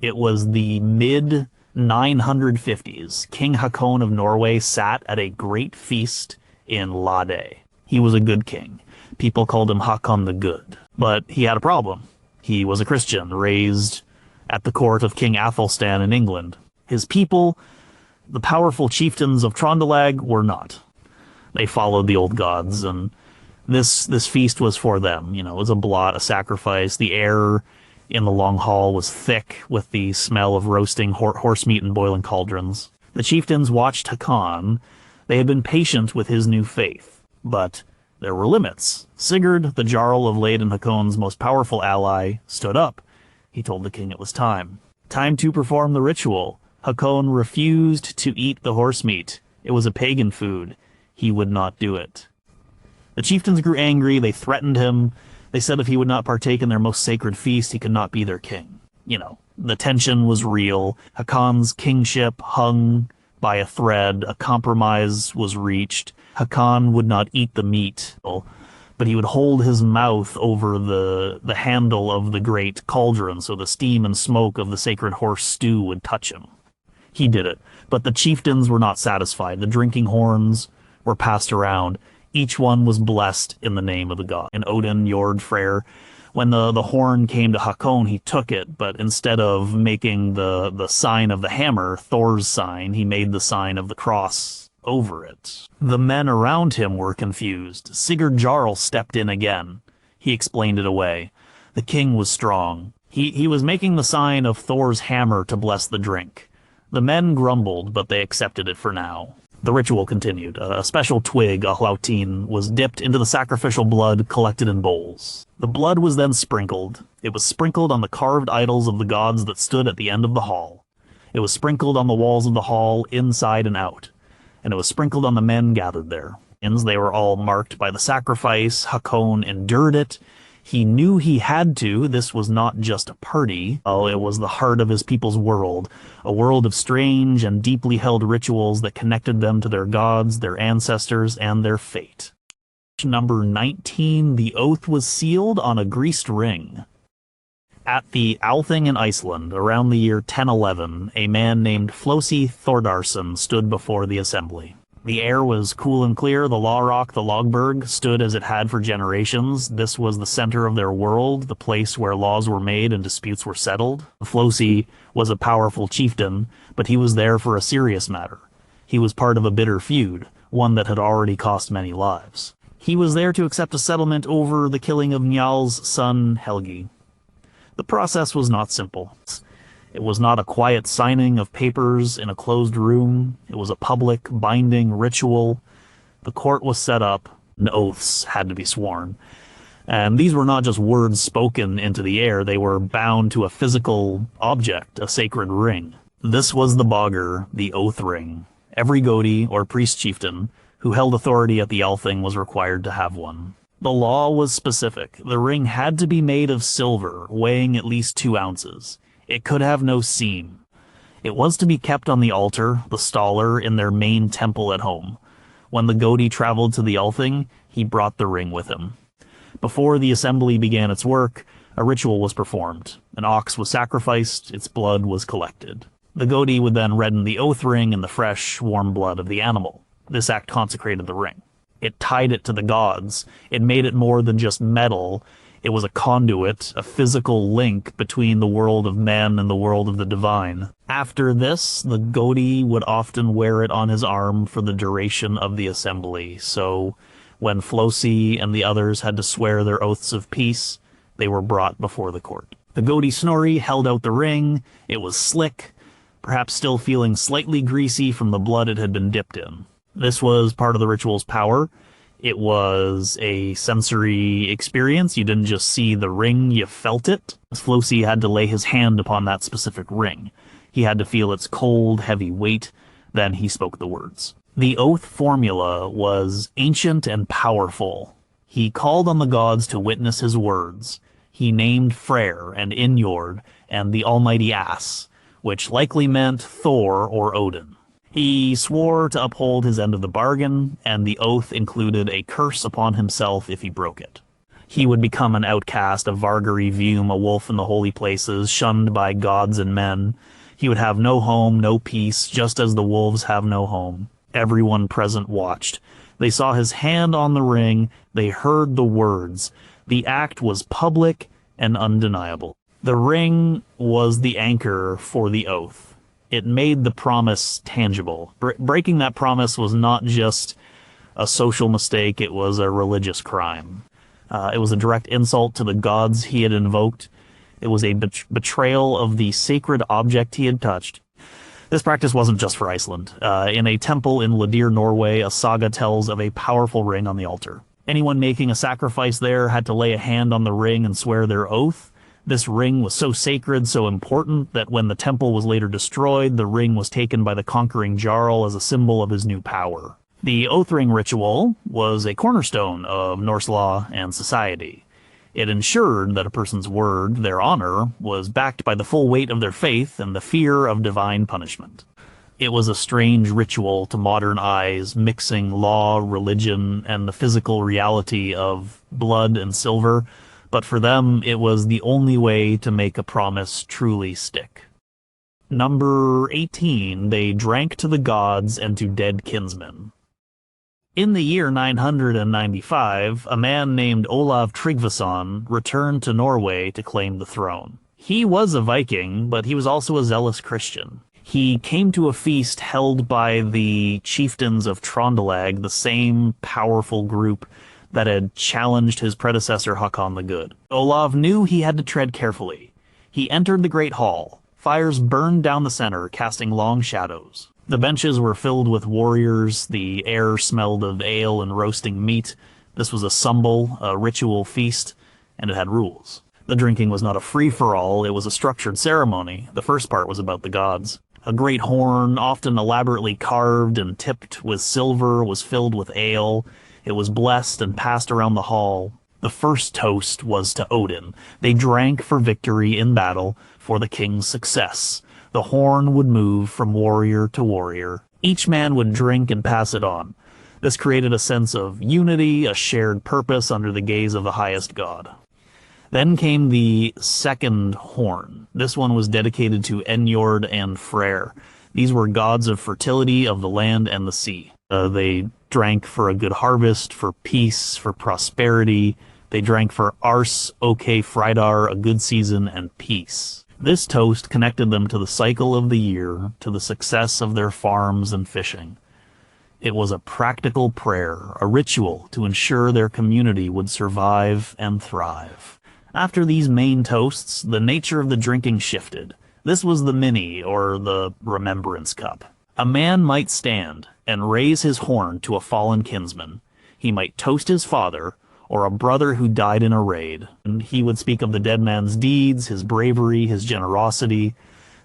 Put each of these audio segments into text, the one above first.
It was the mid-950s. King Haakon of Norway sat at a great feast in Lade. He was a good king. People called him Haakon the Good. But he had a problem. He was a Christian, raised at the court of King Athelstan in England. His people, the powerful chieftains of Trondelag, were not. They followed the old gods, and this feast was for them. You know, it was a blot, a sacrifice. The air in the long hall was thick with the smell of roasting horse meat and boiling cauldrons. The chieftains watched Haakon. They had been patient with his new faith, but there were limits. Sigurd, the Jarl of Lade and Haakon's most powerful ally, stood up. He told the king it was time. Time to perform the ritual. Haakon refused to eat the horse meat. It was a pagan food. He would not do it. The chieftains grew angry. They threatened him. They said if he would not partake in their most sacred feast, he could not be their king. You know, the tension was real. Haakon's kingship hung by a thread. A compromise was reached. Haakon would not eat the meat, but he would hold his mouth over the handle of the great cauldron so the steam and smoke of the sacred horse stew would touch him. He did it, but the chieftains were not satisfied. The drinking horns were passed around. Each one was blessed in the name of the god. And Odin, Jord, Freyr, when the horn came to Haakon, he took it, but instead of making the sign of the hammer, Thor's sign, he made the sign of the cross over it. The men around him were confused. Sigurd Jarl stepped in again. He explained it away. The king was strong. He was making the sign of Thor's hammer to bless the drink. The men grumbled, but they accepted it for now. The ritual continued. A special twig, a hlautin, was dipped into the sacrificial blood collected in bowls. The blood was then sprinkled. It was sprinkled on the carved idols of the gods that stood at the end of the hall. It was sprinkled on the walls of the hall, inside and out. And it was sprinkled on the men gathered there. They were all marked by the sacrifice. Haakon endured it. He knew he had to. This was not just a party. Oh, it was the heart of his people's world. A world of strange and deeply held rituals that connected them to their gods, their ancestors, and their fate. Number 19, the oath was sealed on a greased ring. At the Althing in Iceland, around the year 1011, a man named Flosi Thordarson stood before the assembly. The air was cool and clear. The Law Rock, the Logberg, stood as it had for generations. This was the center of their world, the place where laws were made and disputes were settled. Flosi was a powerful chieftain, but he was there for a serious matter. He was part of a bitter feud, one that had already cost many lives. He was there to accept a settlement over the killing of Njal's son, Helgi. The process was not simple. It was not a quiet signing of papers in a closed room. It was a public, binding ritual. The court was set up, and oaths had to be sworn. And these were not just words spoken into the air. They were bound to a physical object, a sacred ring. This was the Bogger, the oath ring. Every Godi, or priest chieftain, who held authority at the Althing was required to have one. The law was specific. The ring had to be made of silver, weighing at least 2 ounces. It could have no seam. It was to be kept on the altar, the staller, in their main temple at home. When the Godi traveled to the Althing, he brought the ring with him. Before the assembly began its work, a ritual was performed. An ox was sacrificed, its blood was collected. The Godi would then redden the oath ring in the fresh, warm blood of the animal. This act consecrated the ring. It tied it to the gods. It made it more than just metal. It was a conduit, a physical link between the world of men and the world of the divine. After this, the Godi would often wear it on his arm for the duration of the assembly. So when Flosi and the others had to swear their oaths of peace, they were brought before the court. The Godi Snorri held out the ring. It was slick, perhaps still feeling slightly greasy from the blood it had been dipped in. This was part of the ritual's power. It was a sensory experience. You didn't just see the ring, you felt it. Flosi had to lay his hand upon that specific ring. He had to feel its cold, heavy weight. Then he spoke the words. The oath formula was ancient and powerful. He called on the gods to witness his words. He named Freyr and Injord and the almighty ass, which likely meant Thor or Odin. He swore to uphold his end of the bargain, and the oath included a curse upon himself if he broke it. He would become an outcast, a Vargari Vium, a wolf in the holy places, shunned by gods and men. He would have no home, no peace, just as the wolves have no home. Everyone present watched. They saw his hand on the ring. They heard the words. The act was public and undeniable. The ring was the anchor for the oath. It made the promise tangible. Breaking that promise was not just a social mistake, it was a religious crime. It was a direct insult to the gods he had invoked. It was a betrayal of the sacred object he had touched. This practice wasn't just for Iceland. In a temple in Ladir, Norway, a saga tells of a powerful ring on the altar. Anyone making a sacrifice there had to lay a hand on the ring and swear their oath. This ring was so sacred, so important, that when the temple was later destroyed, the ring was taken by the conquering Jarl as a symbol of his new power. The oath ring ritual was a cornerstone of Norse law and society. It ensured that a person's word, their honor, was backed by the full weight of their faith and the fear of divine punishment. It was a strange ritual to modern eyes, mixing law, religion, and the physical reality of blood and silver, but for them it was the only way to make a promise truly stick. Number 18, they drank to the gods and to dead kinsmen. In the year 995, a man named Olav Tryggvason returned to Norway to claim the throne. He was a Viking, but he was also a zealous Christian. He came to a feast held by the chieftains of Trondelag, the same powerful group that had challenged his predecessor Hakon the Good. Olav knew he had to tread carefully. He entered the great hall. Fires burned down the center, casting long shadows. The benches were filled with warriors, the air smelled of ale and roasting meat. This was a sumbul, a ritual feast, and it had rules. The drinking was not a free-for-all, it was a structured ceremony. The first part was about the gods. A great horn, often elaborately carved and tipped with silver, was filled with ale. It was blessed and passed around the hall. The first toast was to Odin. They drank for victory in battle, for the king's success. The horn would move from warrior to warrior. Each man would drink and pass it on. This created a sense of unity, a shared purpose under the gaze of the highest god. Then came the second horn. This one was dedicated to Enjord and Freyr. These were gods of fertility of the land and the sea. They drank for a good harvest, for peace, for prosperity. They drank for Ars, Oke, Freidar, a good season, and peace. This toast connected them to the cycle of the year, to the success of their farms and fishing. It was a practical prayer, a ritual to ensure their community would survive and thrive. After these main toasts, the nature of the drinking shifted. This was the mini, or the remembrance cup. A man might stand and raise his horn to a fallen kinsman. He might toast his father, or a brother who died in a raid, and he would speak of the dead man's deeds, his bravery, his generosity.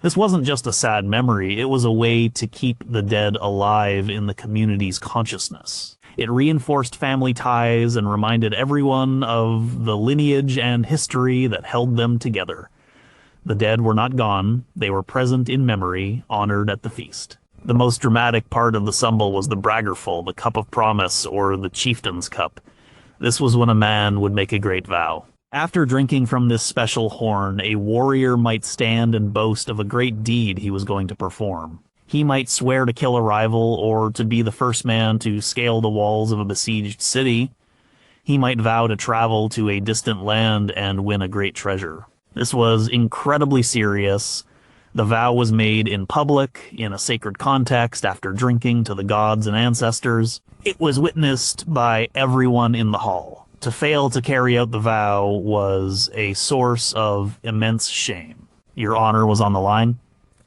This wasn't just a sad memory, it was a way to keep the dead alive in the community's consciousness. It reinforced family ties and reminded everyone of the lineage and history that held them together. The dead were not gone, they were present in memory, honored at the feast. The most dramatic part of the sumbul was the braggerful, the cup of promise, or the chieftain's cup. This was when a man would make a great vow. After drinking from this special horn, a warrior might stand and boast of a great deed he was going to perform. He might swear to kill a rival or to be the first man to scale the walls of a besieged city. He might vow to travel to a distant land and win a great treasure. This was incredibly serious. The vow was made in public, in a sacred context, after drinking to the gods and ancestors. It was witnessed by everyone in the hall. To fail to carry out the vow was a source of immense shame. Your honor was on the line.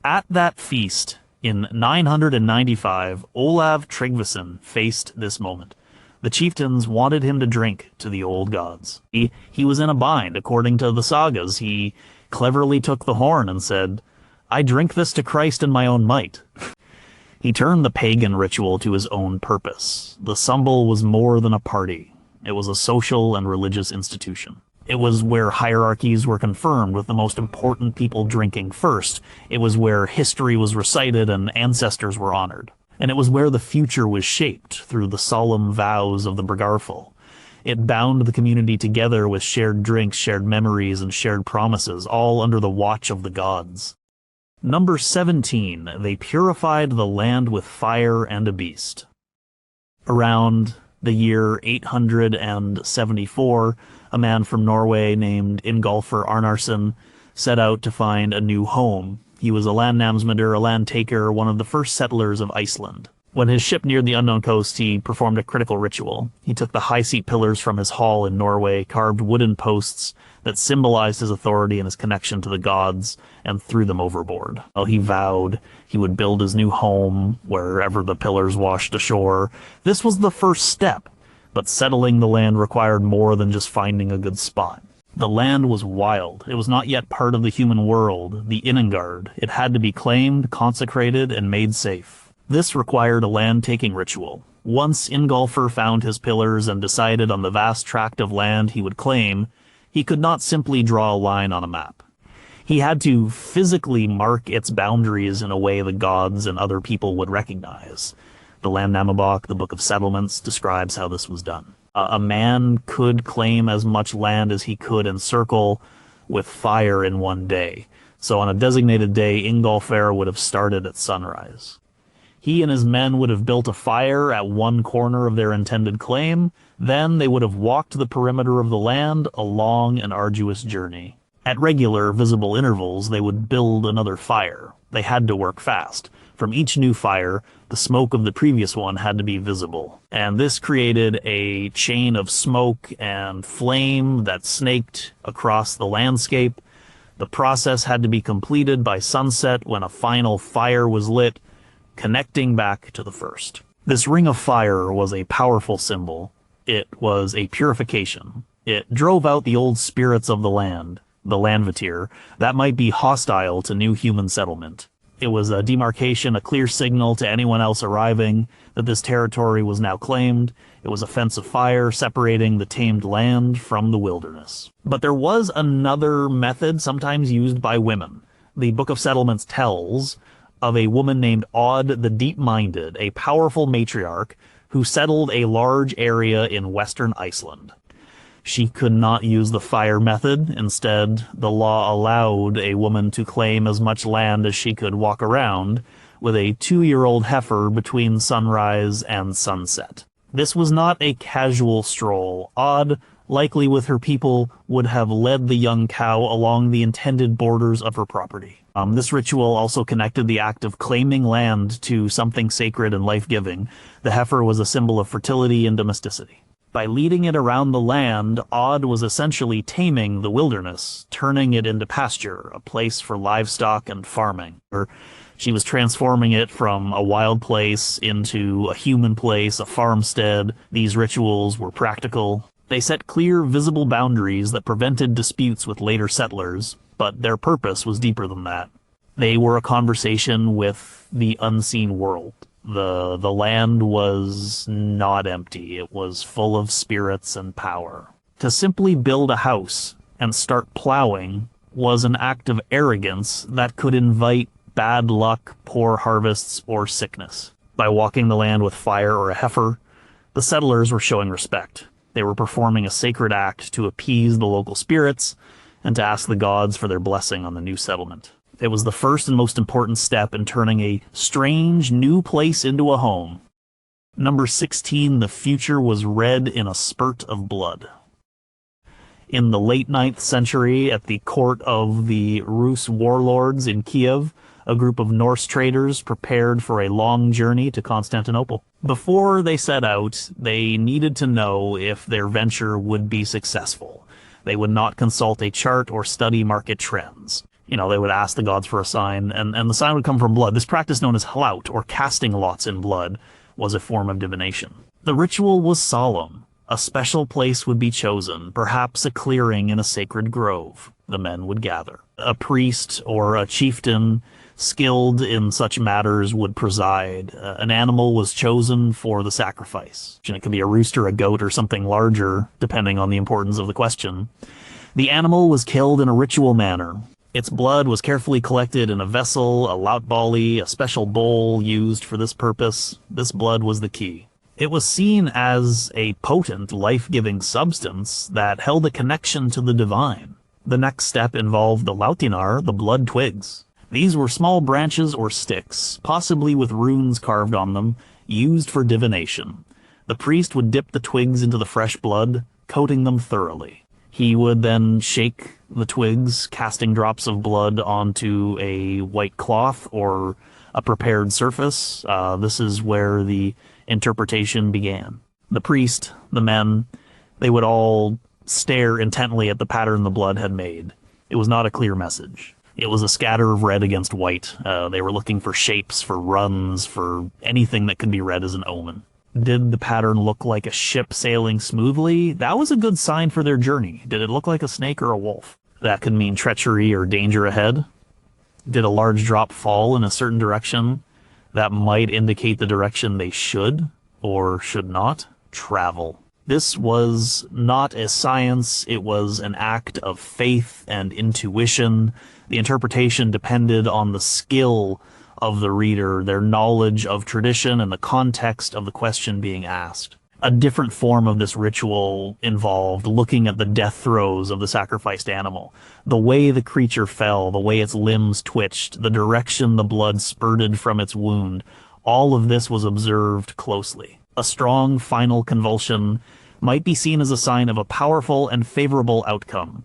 At that feast, in 995, Olav Tryggvason faced this moment. The chieftains wanted him to drink to the old gods. He was in a bind, according to the sagas. He cleverly took the horn and said, "I drink this to Christ in my own might." He turned the pagan ritual to his own purpose. The sumbul was more than a party. It was a social and religious institution. It was where hierarchies were confirmed, with the most important people drinking first. It was where history was recited and ancestors were honored. And it was where the future was shaped through the solemn vows of the Bragarful. It bound the community together with shared drinks, shared memories, and shared promises, all under the watch of the gods. Number 17, they purified the land with fire and a beast. Around the year 874, a man from Norway named Ingolfr Arnarson set out to find a new home. He was a landnamsmander, a land taker, one of the first settlers of Iceland. When his ship neared the unknown coast, he performed a critical ritual. He took the high seat pillars from his hall in Norway, carved wooden posts that symbolized his authority and his connection to the gods, and threw them overboard. Well, he vowed he would build his new home wherever the pillars washed ashore. This was the first step, but settling the land required more than just finding a good spot. The land was wild. It was not yet part of the human world, the Innengard. It had to be claimed, consecrated, and made safe. This required a land-taking ritual. Once Ingolfr found his pillars and decided on the vast tract of land he would claim, he could not simply draw a line on a map. He had to physically mark its boundaries in a way the gods and other people would recognize. The Landnámabók, the Book of Settlements, describes how this was done. A man could claim as much land as he could encircle with fire in one day. So on a designated day, Ingolfr would have started at sunrise. He and his men would have built a fire at one corner of their intended claim. Then they would have walked the perimeter of the land, a long and arduous journey. At regular, visible intervals, they would build another fire. They had to work fast. From each new fire, the smoke of the previous one had to be visible. And this created a chain of smoke and flame that snaked across the landscape. The process had to be completed by sunset when a final fire was lit, connecting back to the first. This ring of fire was a powerful symbol. It was a purification. It drove out the old spirits of the land, the Landvatir, that might be hostile to new human settlement. It was a demarcation, a clear signal to anyone else arriving that this territory was now claimed. It was a fence of fire separating the tamed land from the wilderness. But there was another method sometimes used by women. The Book of Settlements tells of a woman named Odd the Deep-Minded, a powerful matriarch who settled a large area in western Iceland. She could not use the fire method. Instead, the law allowed a woman to claim as much land as she could walk around with a 2-year-old heifer between sunrise and sunset. This was not a casual stroll. Odd, likely with her people, would have led the young cow along the intended borders of her property. This ritual also connected the act of claiming land to something sacred and life-giving. The heifer was a symbol of fertility and domesticity. By leading it around the land, Odd was essentially taming the wilderness, turning it into pasture, a place for livestock and farming. She was transforming it from a wild place into a human place, a farmstead. These rituals were practical. They set clear, visible boundaries that prevented disputes with later settlers, but their purpose was deeper than that. They were a conversation with the unseen world. The land was not empty. It was full of spirits and power. To simply build a house and start plowing was an act of arrogance that could invite bad luck, poor harvests, or sickness. By walking the land with fire or a heifer, the settlers were showing respect. They were performing a sacred act to appease the local spirits and to ask the gods for their blessing on the new settlement. It was the first and most important step in turning a strange new place into a home. Number 16, the future was red in a spurt of blood. In the late 9th century, at the court of the Rus warlords in Kiev, a group of Norse traders prepared for a long journey to Constantinople. Before they set out, they needed to know if their venture would be successful. They would not consult a chart or study market trends. They would ask the gods for a sign, and the sign would come from blood. This practice known as hlaut, or casting lots in blood, was a form of divination. The ritual was solemn. A special place would be chosen, perhaps a clearing in a sacred grove. The men would gather. A priest or a chieftain skilled in such matters would preside. An animal was chosen for the sacrifice. It could be a rooster, a goat, or something larger, depending on the importance of the question. The animal was killed in a ritual manner. Its blood was carefully collected in a vessel, a lautbali, a special bowl used for this purpose. This blood was the key. It was seen as a potent, life-giving substance that held a connection to the divine. The next step involved the lautinar, the blood twigs. These were small branches or sticks, possibly with runes carved on them, used for divination. The priest would dip the twigs into the fresh blood, coating them thoroughly. He would then shake the twigs, casting drops of blood onto a white cloth or a prepared surface. This is where the interpretation began. The priest, the men, they would all stare intently at the pattern the blood had made. It was not a clear message. It was a scatter of red against white. They were looking for shapes, for runs, for anything that could be read as an omen. Did the pattern look like a ship sailing smoothly? That was a good sign for their journey. Did it look like a snake or a wolf? That could mean treachery or danger ahead. Did a large drop fall in a certain direction? That might indicate the direction they should, or should not, travel. This was not a science, it was an act of faith and intuition. The interpretation depended on the skill of the reader, their knowledge of tradition and the context of the question being asked. A different form of this ritual involved looking at the death throes of the sacrificed animal. The way the creature fell, the way its limbs twitched, the direction the blood spurted from its wound, all of this was observed closely. A strong final convulsion might be seen as a sign of a powerful and favorable outcome.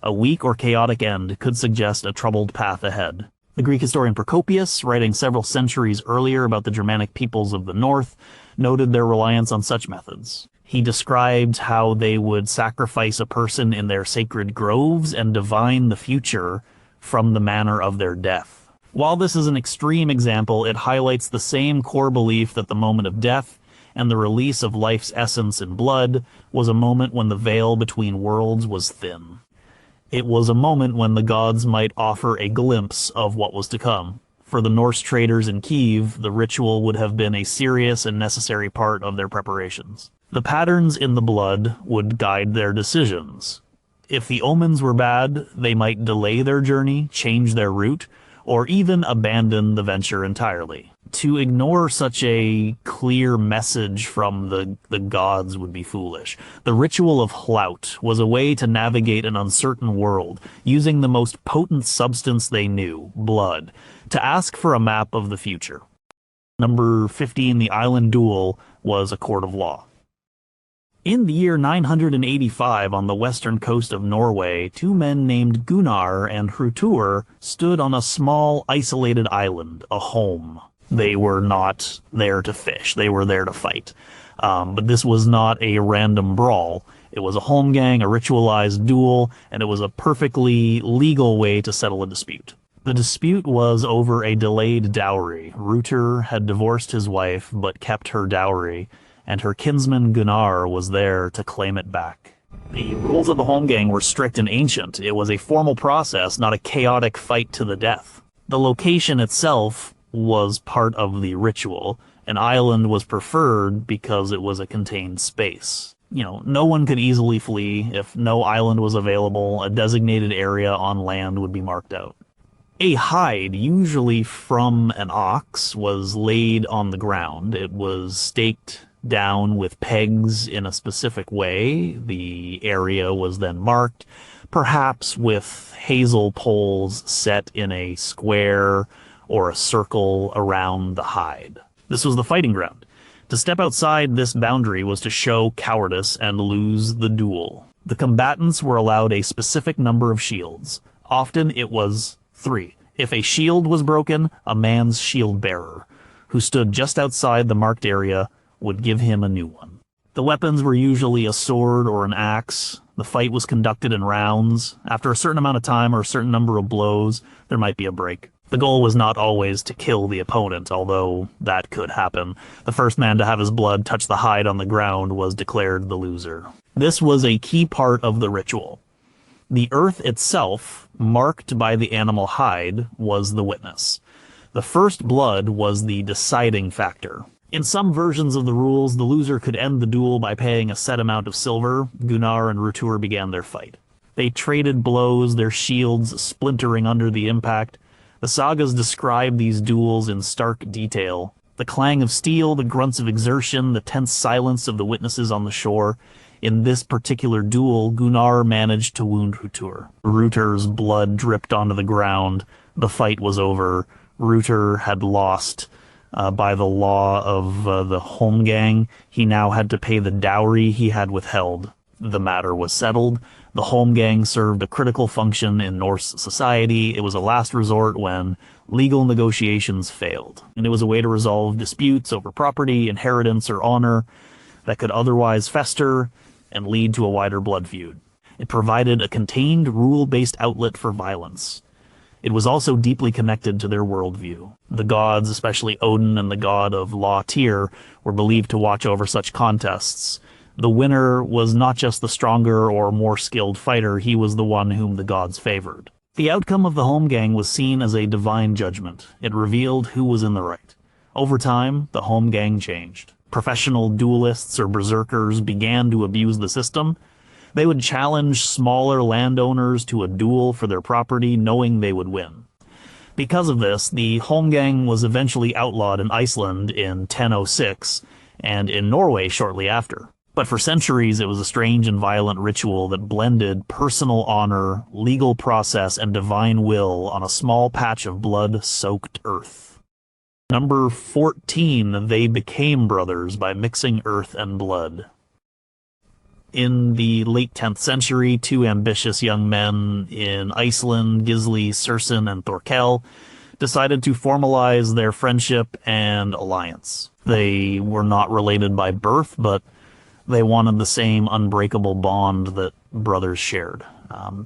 A weak or chaotic end could suggest a troubled path ahead. The Greek historian Procopius, writing several centuries earlier about the Germanic peoples of the north, noted their reliance on such methods. He described how they would sacrifice a person in their sacred groves and divine the future from the manner of their death. While this is an extreme example, it highlights the same core belief that the moment of death and the release of life's essence in blood was a moment when the veil between worlds was thin. It was a moment when the gods might offer a glimpse of what was to come. For the Norse traders in Kiev, the ritual would have been a serious and necessary part of their preparations. The patterns in the blood would guide their decisions. If the omens were bad, they might delay their journey, change their route, or even abandon the venture entirely. To ignore such a clear message from the gods would be foolish. The ritual of Hlaut was a way to navigate an uncertain world, using the most potent substance they knew, blood, to ask for a map of the future. Number 15, the island duel, was a court of law. In the year 985, on the western coast of Norway, two men named Gunnar and Hrutur stood on a small, isolated island, a home. They were not there to fish, they were there to fight. But this was not a random brawl. It was a holmgang, a ritualized duel, and it was a perfectly legal way to settle a dispute. The dispute was over a delayed dowry. Hrutur had divorced his wife, but kept her dowry, and her kinsman Gunnar was there to claim it back. The rules of the holmgang were strict and ancient. It was a formal process, not a chaotic fight to the death. The location itself was part of the ritual. An island was preferred because it was a contained space. No one could easily flee. If no island was available, a designated area on land would be marked out. A hide, usually from an ox, was laid on the ground. It was staked down with pegs in a specific way. The area was then marked, perhaps with hazel poles set in a square or a circle around the hide. This was the fighting ground. To step outside this boundary was to show cowardice and lose the duel. The combatants were allowed a specific number of shields. Often it was 3. If a shield was broken, a man's shield bearer, who stood just outside the marked area, would give him a new one. The weapons were usually a sword or an axe. The fight was conducted in rounds. After a certain amount of time or a certain number of blows, there might be a break. The goal was not always to kill the opponent, although that could happen. The first man to have his blood touch the hide on the ground was declared the loser. This was a key part of the ritual. The earth itself, marked by the animal hide, was the witness. The first blood was the deciding factor. In some versions of the rules, the loser could end the duel by paying a set amount of silver. Gunnar and Hrutur began their fight. They traded blows, their shields splintering under the impact. The sagas describe these duels in stark detail. The clang of steel, the grunts of exertion, the tense silence of the witnesses on the shore. In this particular duel, Gunnar managed to wound Rutur. Rutur's blood dripped onto the ground. The fight was over. Rutur had lost. By the law of the Holmgang, he now had to pay the dowry he had withheld. The matter was settled. The Holmgang served a critical function in Norse society. It was a last resort when legal negotiations failed, and it was a way to resolve disputes over property, inheritance, or honor that could otherwise fester and lead to a wider blood feud. It provided a contained, rule-based outlet for violence. It was also deeply connected to their worldview. The gods, especially Odin and the god of Law Tyr, were believed to watch over such contests. The winner was not just the stronger or more skilled fighter, he was the one whom the gods favored. The outcome of the Holmgang was seen as a divine judgment. It revealed who was in the right. Over time, the Holmgang changed. Professional duelists or berserkers began to abuse the system. They would challenge smaller landowners to a duel for their property, knowing they would win. Because of this, the Holmgang was eventually outlawed in Iceland in 1006 and in Norway shortly after. But for centuries, it was a strange and violent ritual that blended personal honor, legal process, and divine will on a small patch of blood-soaked earth. Number 14, they became brothers by mixing earth and blood. In the late 10th century, two ambitious young men in Iceland, Gisli Sursun and Thorkel, decided to formalize their friendship and alliance. They were not related by birth, but they wanted the same unbreakable bond that brothers shared.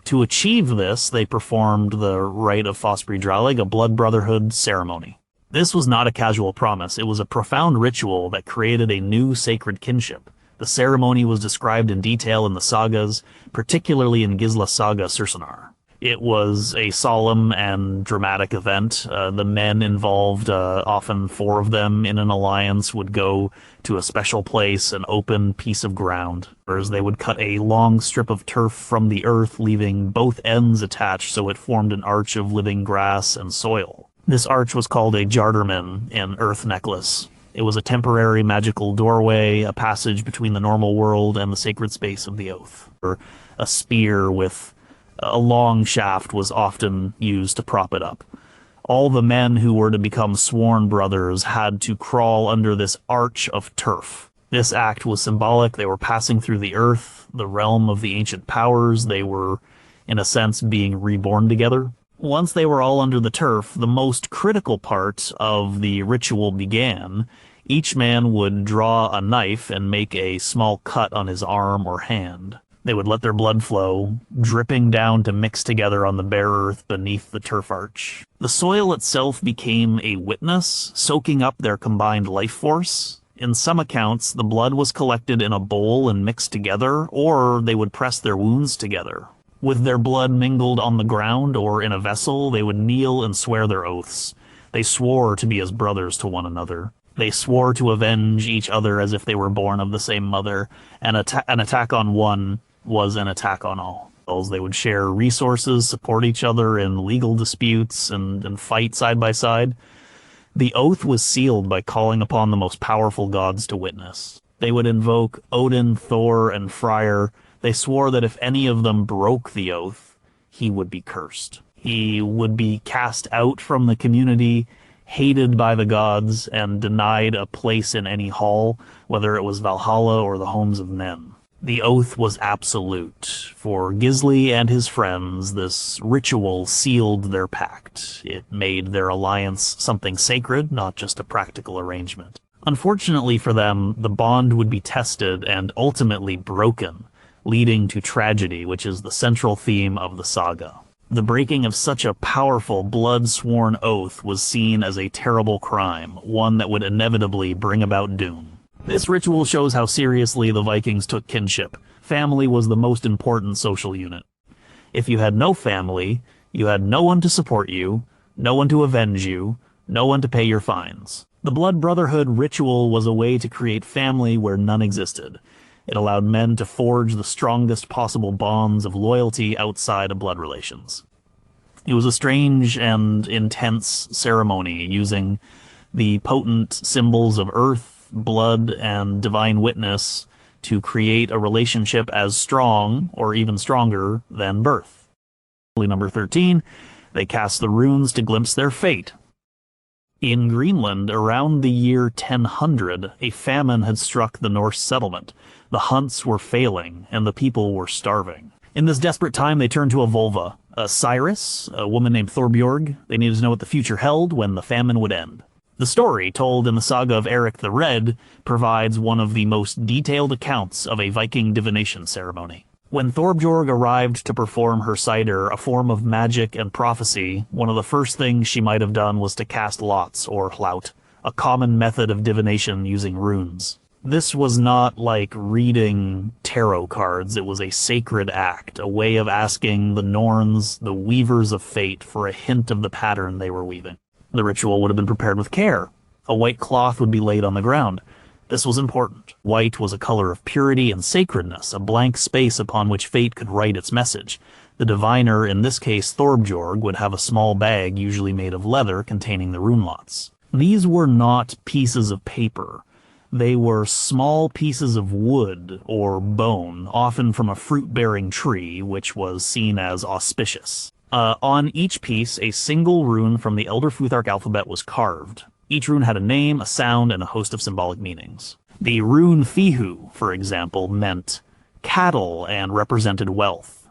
To achieve this, they performed the rite of Fosbridralig, a blood brotherhood ceremony. This was not a casual promise. It was a profound ritual that created a new sacred kinship. The ceremony was described in detail in the sagas, particularly in Gisla Saga Sursunar. It was a solemn and dramatic event. The men involved, often four of them in an alliance, would go to a special place, an open piece of ground, whereas they would cut a long strip of turf from the earth, leaving both ends attached so it formed an arch of living grass and soil. This arch was called a jarderman in Earth Necklace. It was a temporary magical doorway, a passage between the normal world and the sacred space of the oath. Or a spear with a long shaft was often used to prop it up. All the men who were to become sworn brothers had to crawl under this arch of turf. This act was symbolic. They were passing through the earth, the realm of the ancient powers. They were, in a sense, being reborn together. Once they were all under the turf, the most critical part of the ritual began. Each man would draw a knife and make a small cut on his arm or hand. They would let their blood flow, dripping down to mix together on the bare earth beneath the turf arch. The soil itself became a witness, soaking up their combined life force. In some accounts, the blood was collected in a bowl and mixed together, or they would press their wounds together. With their blood mingled on the ground or in a vessel, they would kneel and swear their oaths. They swore to be as brothers to one another. They swore to avenge each other as if they were born of the same mother. An attack on one was an attack on all. They would share resources, support each other in legal disputes, and fight side by side. The oath was sealed by calling upon the most powerful gods to witness. They would invoke Odin, Thor, and Freyr. They swore that if any of them broke the oath, he would be cursed. He would be cast out from the community, hated by the gods, and denied a place in any hall, whether it was Valhalla or the homes of men. The oath was absolute. For Gisli and his friends, this ritual sealed their pact. It made their alliance something sacred, not just a practical arrangement. Unfortunately for them, the bond would be tested and ultimately broken, leading to tragedy, which is the central theme of the saga. The breaking of such a powerful, blood-sworn oath was seen as a terrible crime, one that would inevitably bring about doom. This ritual shows how seriously the Vikings took kinship. Family was the most important social unit. If you had no family, you had no one to support you, no one to avenge you, no one to pay your fines. The Blood Brotherhood ritual was a way to create family where none existed. It allowed men to forge the strongest possible bonds of loyalty outside of blood relations. It was a strange and intense ceremony using the potent symbols of earth, blood, and divine witness to create a relationship as strong, or even stronger, than birth. Number 13, they cast the runes to glimpse their fate. In Greenland, around the year 1000, a famine had struck the Norse settlement. The hunts were failing, and the people were starving. In this desperate time, they turned to a Volva, a Cyrus, a woman named Thorbjorg. They needed to know what the future held when the famine would end. The story, told in the saga of Eric the Red, provides one of the most detailed accounts of a Viking divination ceremony. When Thorbjorg arrived to perform her cider, a form of magic and prophecy, one of the first things she might have done was to cast lots, or hlaut, a common method of divination using runes. This was not like reading tarot cards. It was a sacred act, a way of asking the Norns, the weavers of fate, for a hint of the pattern they were weaving. The ritual would have been prepared with care. A white cloth would be laid on the ground. This was important. White was a color of purity and sacredness, a blank space upon which fate could write its message. The diviner, in this case Thorbjorg, would have a small bag, usually made of leather, containing the rune lots. These were not pieces of paper. They were small pieces of wood or bone, often from a fruit-bearing tree, which was seen as auspicious. On each piece, a single rune from the Elder Futhark alphabet was carved. Each rune had a name, a sound, and a host of symbolic meanings. The rune Fihu, for example, meant cattle and represented wealth.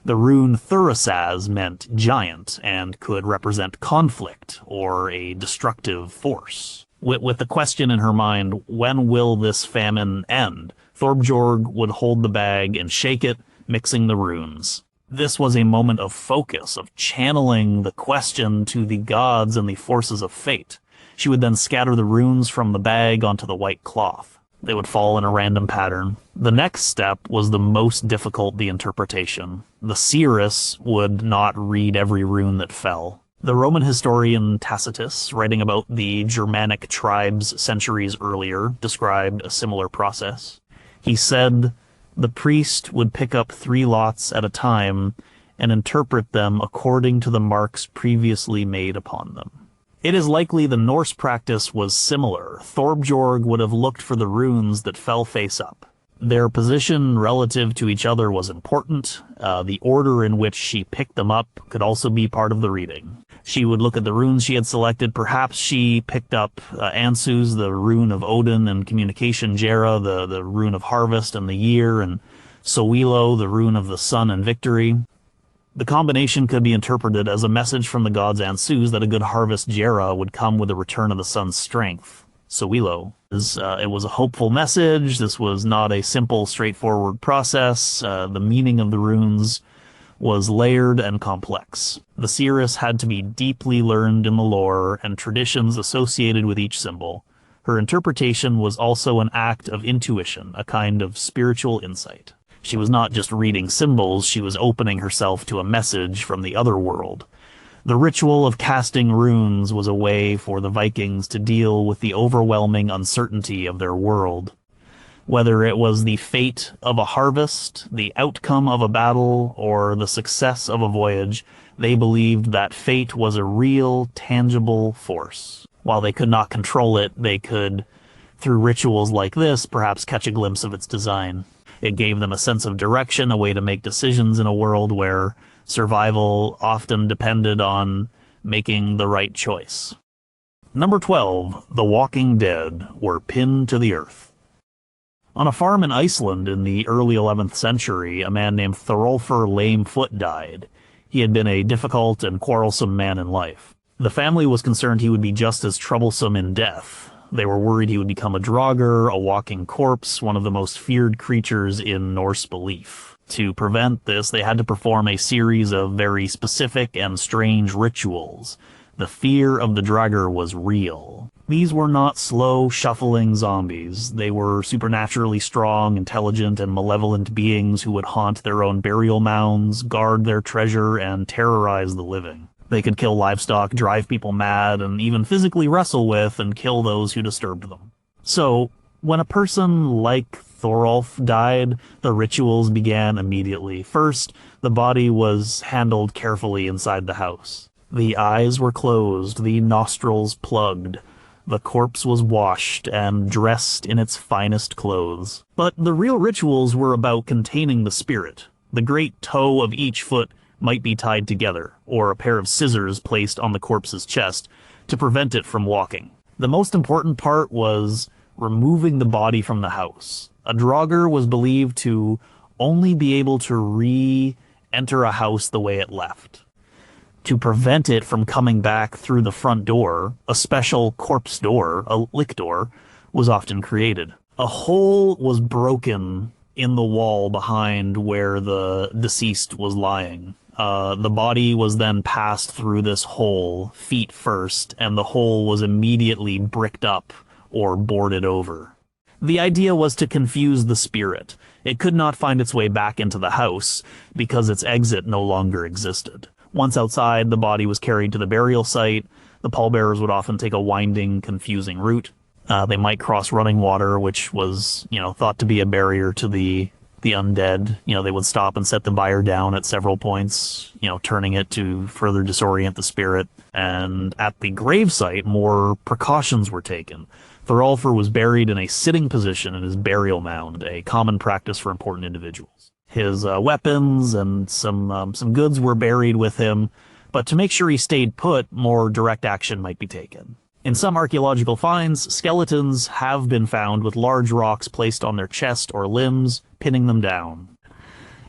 The rune Thurasaz meant giant and could represent conflict or a destructive force. With the question in her mind, when will this famine end? Thorbjorg would hold the bag and shake it, mixing the runes. This was a moment of focus, of channeling the question to the gods and the forces of fate. She would then scatter the runes from the bag onto the white cloth. They would fall in a random pattern. The next step was the most difficult, the interpretation. The seeress would not read every rune that fell. The Roman historian Tacitus, writing about the Germanic tribes centuries earlier, described a similar process. He said the priest would pick up 3 lots at a time and interpret them according to the marks previously made upon them. It is likely the Norse practice was similar. Thorbjorg would have looked for the runes that fell face up. Their position relative to each other was important. The order in which she picked them up could also be part of the reading. She would look at the runes she had selected. Perhaps she picked up Ansuz, the rune of Odin and communication, Jera, the rune of harvest and the year, and Sowilo, the rune of the sun and victory. The combination could be interpreted as a message from the gods Ansuz that a good harvest Jera would come with the return of the sun's strength. Sowilo. It was a hopeful message. This was not a simple, straightforward process. The meaning of the runes was layered and complex. The seeress had to be deeply learned in the lore and traditions associated with each symbol. Her interpretation was also an act of intuition, a kind of spiritual insight. She was not just reading symbols, she was opening herself to a message from the other world. The ritual of casting runes was a way for the Vikings to deal with the overwhelming uncertainty of their world. Whether it was the fate of a harvest, the outcome of a battle, or the success of a voyage, they believed that fate was a real, tangible force. While they could not control it, they could, through rituals like this, perhaps catch a glimpse of its design. It gave them a sense of direction, a way to make decisions in a world where survival often depended on making the right choice. Number 12, the Walking Dead were pinned to the earth. On a farm in Iceland in the early 11th century, a man named Thorolfur Lamefoot died. He had been a difficult and quarrelsome man in life. The family was concerned he would be just as troublesome in death. They were worried he would become a draugr, a walking corpse, one of the most feared creatures in Norse belief. To prevent this, they had to perform a series of very specific and strange rituals. The fear of the draugr was real. These were not slow, shuffling zombies. They were supernaturally strong, intelligent, and malevolent beings who would haunt their own burial mounds, guard their treasure, and terrorize the living. They could kill livestock, drive people mad, and even physically wrestle with and kill those who disturbed them. So, when a person like Thorolf died, the rituals began immediately. First, the body was handled carefully inside the house. The eyes were closed, the nostrils plugged. The corpse was washed and dressed in its finest clothes. But the real rituals were about containing the spirit. The great toe of each foot might be tied together, or a pair of scissors placed on the corpse's chest to prevent it from walking. The most important part was removing the body from the house. A draugr was believed to only be able to re-enter a house the way it left. To prevent it from coming back through the front door, a special corpse door, a lick door, was often created. A hole was broken in the wall behind where the deceased was lying. The body was then passed through this hole, feet first, and the hole was immediately bricked up or boarded over. The idea was to confuse the spirit. It could not find its way back into the house because its exit no longer existed. Once outside, the body was carried to the burial site. The pallbearers would often take a winding, confusing route. They might cross running water, which was, thought to be a barrier to the undead. They would stop and set the bier down at several points, turning it to further disorient the spirit. And at the gravesite, more precautions were taken. Thorolfr was buried in a sitting position in his burial mound, a common practice for important individuals. His weapons and some goods were buried with him, but to make sure he stayed put, more direct action might be taken. In some archaeological finds, skeletons have been found with large rocks placed on their chest or limbs, pinning them down.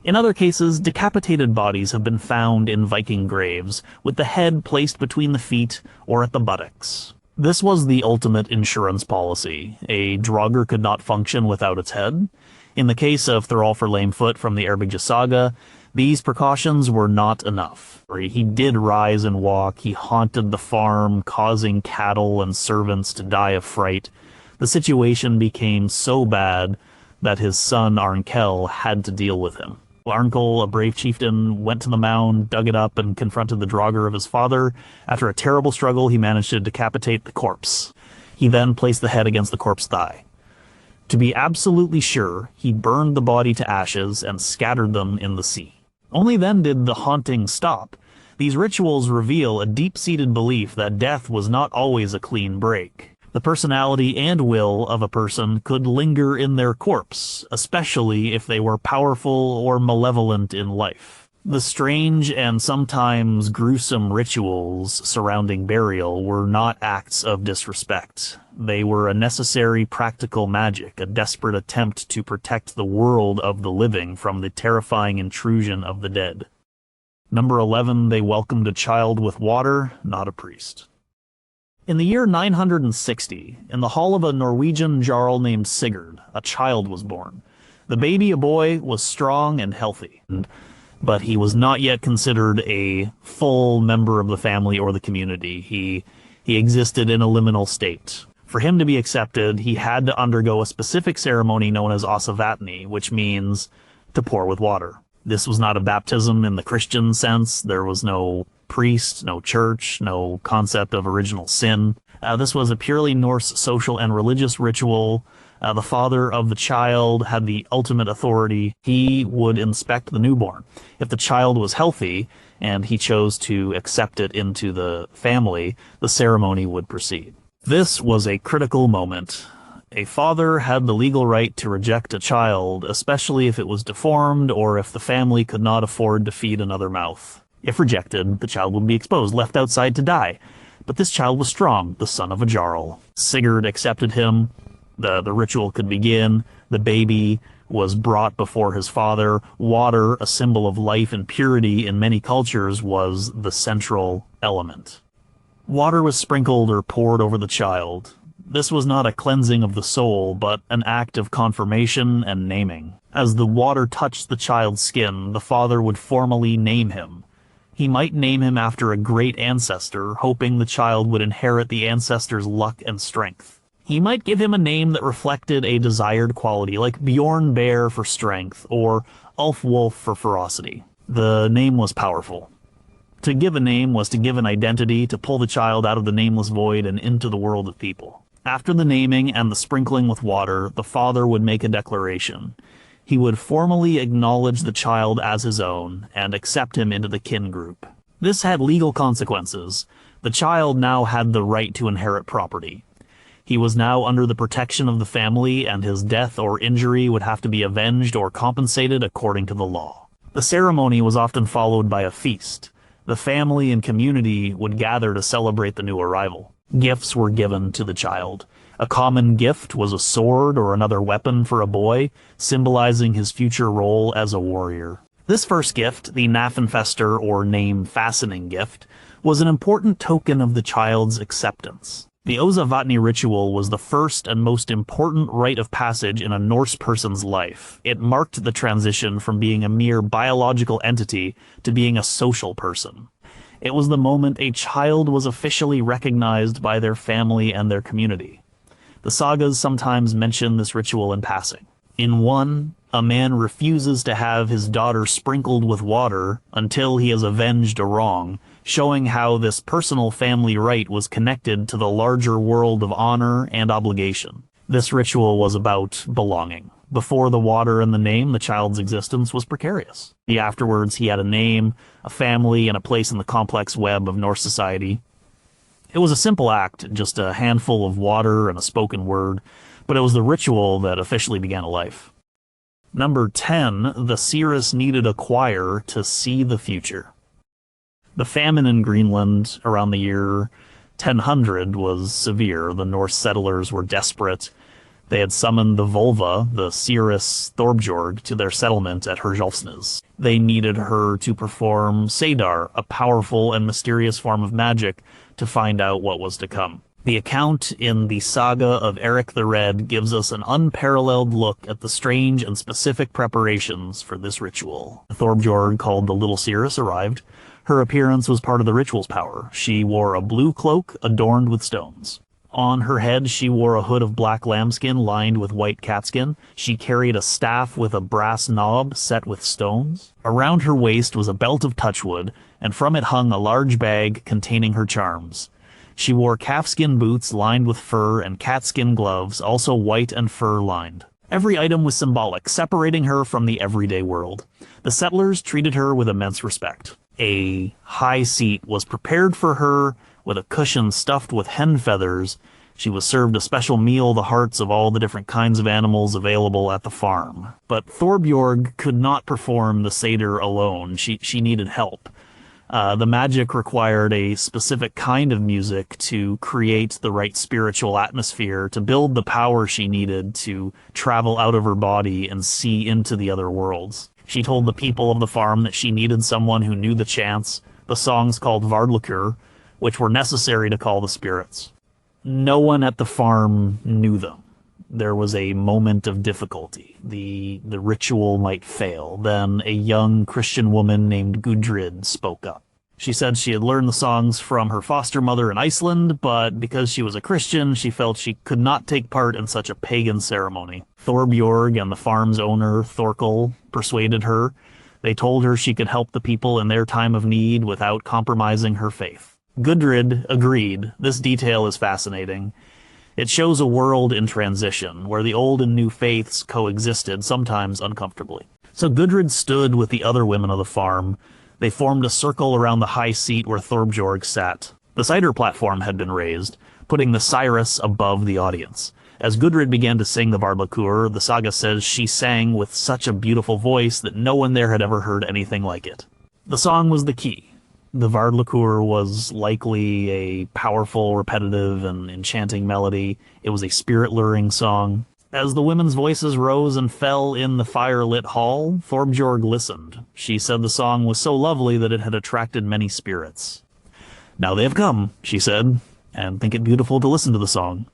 In other cases, decapitated bodies have been found in Viking graves, with the head placed between the feet or at the buttocks. This was the ultimate insurance policy. A draugr could not function without its head. In the case of Thorolfr Lamefoot from the Erbygja saga, these precautions were not enough. He did rise and walk, he haunted the farm, causing cattle and servants to die of fright. The situation became so bad that his son Arnkel had to deal with him. Arnkel, a brave chieftain, went to the mound, dug it up, and confronted the draugr of his father. After a terrible struggle, he managed to decapitate the corpse. He then placed the head against the corpse's thigh. To be absolutely sure, he burned the body to ashes and scattered them in the sea. Only then did the haunting stop. These rituals reveal a deep-seated belief that death was not always a clean break. The personality and will of a person could linger in their corpse, especially if they were powerful or malevolent in life. The strange and sometimes gruesome rituals surrounding burial were not acts of disrespect. They were a necessary practical magic, a desperate attempt to protect the world of the living from the terrifying intrusion of the dead. Number 11, they welcomed a child with water, not a priest. In the year 960, in the hall of a Norwegian jarl named Sigurd, a child was born. The baby, a boy, was strong and healthy, but he was not yet considered a full member of the family or the community. He existed in a liminal state. For him to be accepted, he had to undergo a specific ceremony known as Osavatni, which means to pour with water. This was not a baptism in the Christian sense. There was no priest, no church, no concept of original sin. This was a purely Norse social and religious ritual. The father of the child had the ultimate authority. He would inspect the newborn. If the child was healthy and he chose to accept it into the family, the ceremony would proceed. This was a critical moment. A father had the legal right to reject a child, especially if it was deformed or if the family could not afford to feed another mouth. If rejected, the child would be exposed, left outside to die. But this child was strong, the son of a jarl. Sigurd accepted him. The ritual could begin. The baby was brought before his father. Water, a symbol of life and purity in many cultures, was the central element. Water was sprinkled or poured over the child. This was not a cleansing of the soul, but an act of confirmation and naming. As the water touched the child's skin, the father would formally name him. He might name him after a great ancestor, hoping the child would inherit the ancestor's luck and strength. He might give him a name that reflected a desired quality, like Bjorn Bear for strength, or Ulf Wolf for ferocity. The name was powerful. To give a name was to give an identity, to pull the child out of the nameless void and into the world of people. After the naming and the sprinkling with water, the father would make a declaration. He would formally acknowledge the child as his own and accept him into the kin group. This had legal consequences. The child now had the right to inherit property. He was now under the protection of the family, and his death or injury would have to be avenged or compensated according to the law. The ceremony was often followed by a feast. The family and community would gather to celebrate the new arrival. Gifts were given to the child. A common gift was a sword or another weapon for a boy, symbolizing his future role as a warrior. This first gift, the Nafnfester or name fastening gift, was an important token of the child's acceptance. The Ozavatni ritual was the first and most important rite of passage in a Norse person's life. It marked the transition from being a mere biological entity to being a social person. It was the moment a child was officially recognized by their family and their community. The sagas sometimes mention this ritual in passing. In one, a man refuses to have his daughter sprinkled with water until he has avenged a wrong, showing how this personal family rite was connected to the larger world of honor and obligation. This ritual was about belonging. Before the water and the name, the child's existence was precarious. Afterwards, he had a name, a family, and a place in the complex web of Norse society. It was a simple act, just a handful of water and a spoken word, but it was the ritual that officially began a life. Number 10, the seeress needed a choir to see the future. The famine in Greenland around the year 1000 was severe. The Norse settlers were desperate. They had summoned the Volva, the seeress Thorbjorg, to their settlement at Herjolfsnes. They needed her to perform Sedar, a powerful and mysterious form of magic, to find out what was to come. The account in the saga of Eric the Red gives us an unparalleled look at the strange and specific preparations for this ritual. Thorbjorg, called the Little Seeress, arrived. Her appearance was part of the ritual's power. She wore a blue cloak adorned with stones. On her head, she wore a hood of black lambskin lined with white catskin. She carried a staff with a brass knob set with stones. Around her waist was a belt of touchwood, and from it hung a large bag containing her charms. She wore calfskin boots lined with fur and catskin gloves, also white and fur-lined. Every item was symbolic, separating her from the everyday world. The settlers treated her with immense respect. A high seat was prepared for her with a cushion stuffed with hen feathers. She was served a special meal, the hearts of all the different kinds of animals available at the farm. But Thorbjorg could not perform the Seder alone. She needed help. The magic required a specific kind of music to create the right spiritual atmosphere, to build the power she needed to travel out of her body and see into the other worlds. She told the people of the farm that she needed someone who knew the chants, the songs called Vardlakur, which were necessary to call the spirits. No one at the farm knew them. There was a moment of difficulty. The ritual might fail. Then a young Christian woman named Gudrid spoke up. She said she had learned the songs from her foster mother in Iceland, but because she was a Christian, she felt she could not take part in such a pagan ceremony. Thorbjorg and the farm's owner, Thorkel, persuaded her. They told her she could help the people in their time of need without compromising her faith. Gudrid agreed. This detail is fascinating. It shows a world in transition, where the old and new faiths coexisted, sometimes uncomfortably. So Gudrid stood with the other women of the farm. They formed a circle around the high seat where Thorbjorg sat. The cider platform had been raised, putting the Cyrus above the audience. As Gudrid began to sing the Vardlakur, the saga says she sang with such a beautiful voice that no one there had ever heard anything like it. The song was the key. The Vardlakur was likely a powerful, repetitive, and enchanting melody. It was a spirit-luring song. As the women's voices rose and fell in the fire-lit hall, Thorbjorg listened. She said the song was so lovely that it had attracted many spirits. "Now they have come," she said, "and think it beautiful to listen to the song."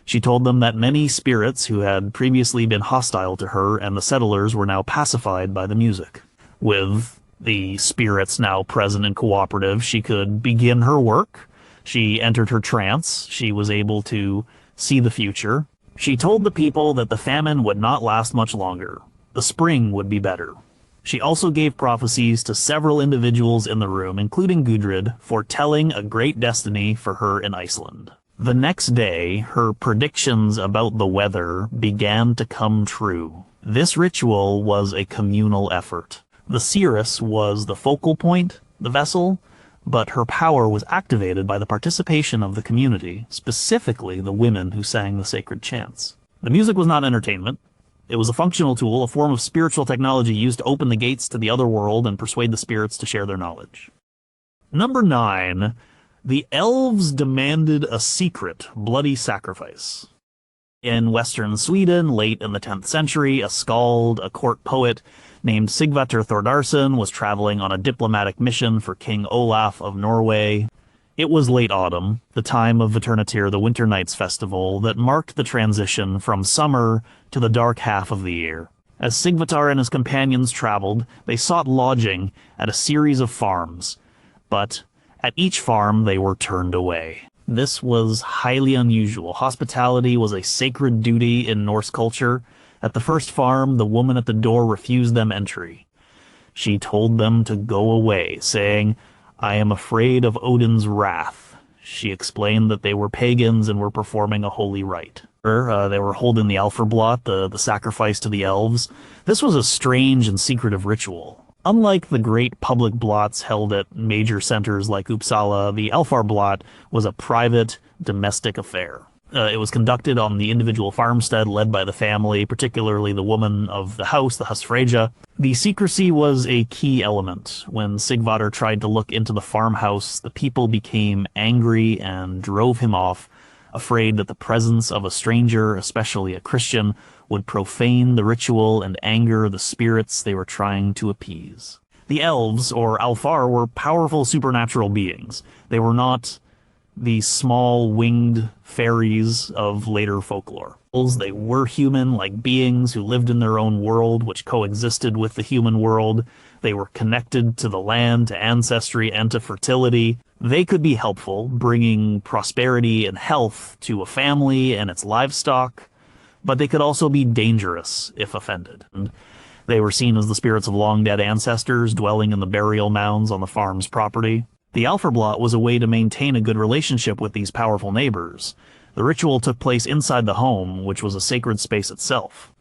She told them that many spirits who had previously been hostile to her and the settlers were now pacified by the music. With the spirits now present and cooperative, she could begin her work. She entered her trance. She was able to see the future. She told the people that the famine would not last much longer. The spring would be better. She also gave prophecies to several individuals in the room, including Gudrid, foretelling a great destiny for her in Iceland. The next day, her predictions about the weather began to come true. This ritual was a communal effort. The seeress was the focal point, the vessel, but her power was activated by the participation of the community, specifically the women who sang the sacred chants. The music was not entertainment. It was a functional tool, a form of spiritual technology used to open the gates to the other world and persuade the spirits to share their knowledge. Number 9. The elves demanded a secret, bloody sacrifice. In western Sweden, late in the 10th century, a skald, a court poet named Sigvatur Thordarson was traveling on a diplomatic mission for King Olaf of Norway. It was late autumn, the time of Vaternatyr, the Winter Nights festival, that marked the transition from summer to the dark half of the year. As Sigvatar and his companions traveled, they sought lodging at a series of farms, but at each farm they were turned away. This was highly unusual. Hospitality was a sacred duty in Norse culture. At the first farm, the woman at the door refused them entry. She told them to go away, saying, "I am afraid of Odin's wrath." She explained that they were pagans and were performing a holy rite. They were holding the Alfarblot, the sacrifice to the elves. This was a strange and secretive ritual. Unlike the great public blots held at major centers like Uppsala, the Alfarblot was a private, domestic affair. It was conducted on the individual farmstead led by the family, particularly the woman of the house, the husfreyja. The secrecy was a key element. When Sigvatar tried to look into the farmhouse, the people became angry and drove him off, afraid that the presence of a stranger, especially a Christian, would profane the ritual and anger the spirits they were trying to appease. The elves, or Alfar, were powerful supernatural beings. They were not the small winged fairies of later folklore. They were human-like beings who lived in their own world, which coexisted with the human world. They were connected to the land, to ancestry, and to fertility. They could be helpful, bringing prosperity and health to a family and its livestock, but they could also be dangerous if offended. And they were seen as the spirits of long-dead ancestors dwelling in the burial mounds on the farm's property. The Alfarblot was a way to maintain a good relationship with these powerful neighbors. The ritual took place inside the home, which was a sacred space itself.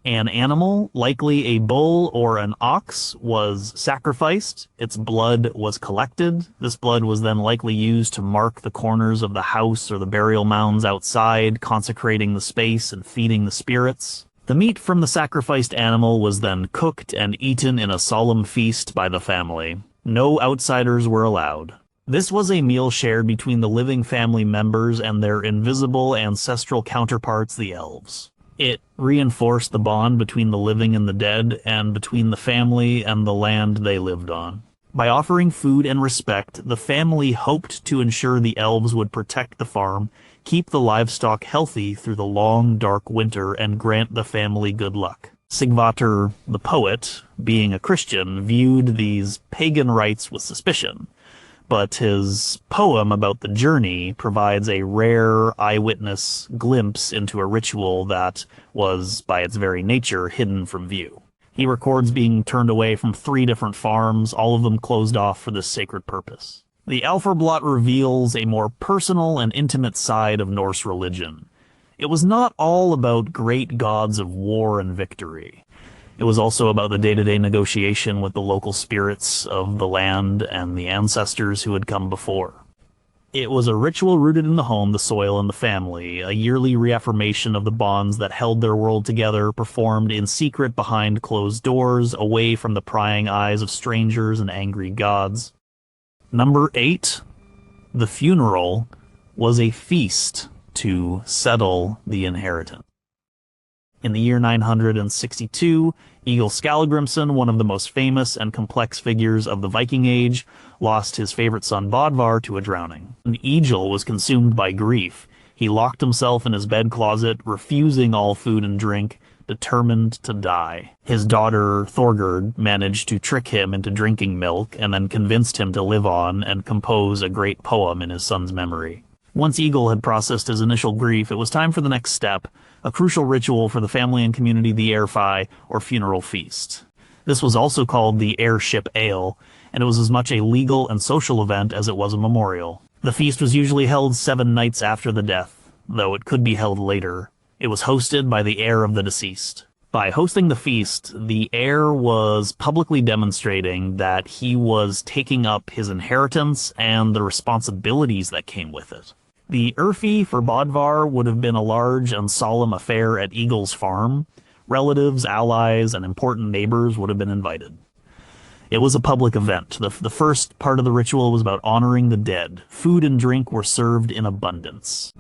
An animal, likely a bull or an ox, was sacrificed. Its blood was collected. This blood was then likely used to mark the corners of the house or the burial mounds outside, consecrating the space and feeding the spirits. The meat from the sacrificed animal was then cooked and eaten in a solemn feast by the family. No outsiders were allowed. This was a meal shared between the living family members and their invisible ancestral counterparts, the elves. It reinforced the bond between the living and the dead, and between the family and the land they lived on. By offering food and respect, the family hoped to ensure the elves would protect the farm, keep the livestock healthy through the long, dark winter, and grant the family good luck. Sigvatar, the poet, being a Christian, viewed these pagan rites with suspicion, but his poem about the journey provides a rare eyewitness glimpse into a ritual that was, by its very nature, hidden from view. He records being turned away from 3 different farms, all of them closed off for this sacred purpose. The Alfarblot reveals a more personal and intimate side of Norse religion. It was not all about great gods of war and victory. It was also about the day-to-day negotiation with the local spirits of the land and the ancestors who had come before. It was a ritual rooted in the home, the soil, and the family, a yearly reaffirmation of the bonds that held their world together, performed in secret behind closed doors, away from the prying eyes of strangers and angry gods. Number 8. The funeral was a feast to settle the inheritance. In the year 962, Egil Skallagrimson, one of the most famous and complex figures of the Viking Age, lost his favorite son Bodvar to a drowning. And Egil was consumed by grief. He locked himself in his bed closet, refusing all food and drink, determined to die. His daughter, Thorgerd, managed to trick him into drinking milk and then convinced him to live on and compose a great poem in his son's memory. Once Egil had processed his initial grief, it was time for the next step, a crucial ritual for the family and community, the Airfi, or funeral feast. This was also called the Airship Ale, and it was as much a legal and social event as it was a memorial. The feast was usually held 7 nights after the death, though it could be held later. It was hosted by the heir of the deceased. By hosting the feast, the heir was publicly demonstrating that he was taking up his inheritance and the responsibilities that came with it. The Urfi for Bodvar would have been a large and solemn affair at Eagle's farm. Relatives, allies, and important neighbors would have been invited. It was a public event. The first part of the ritual was about honoring the dead. Food and drink were served in abundance.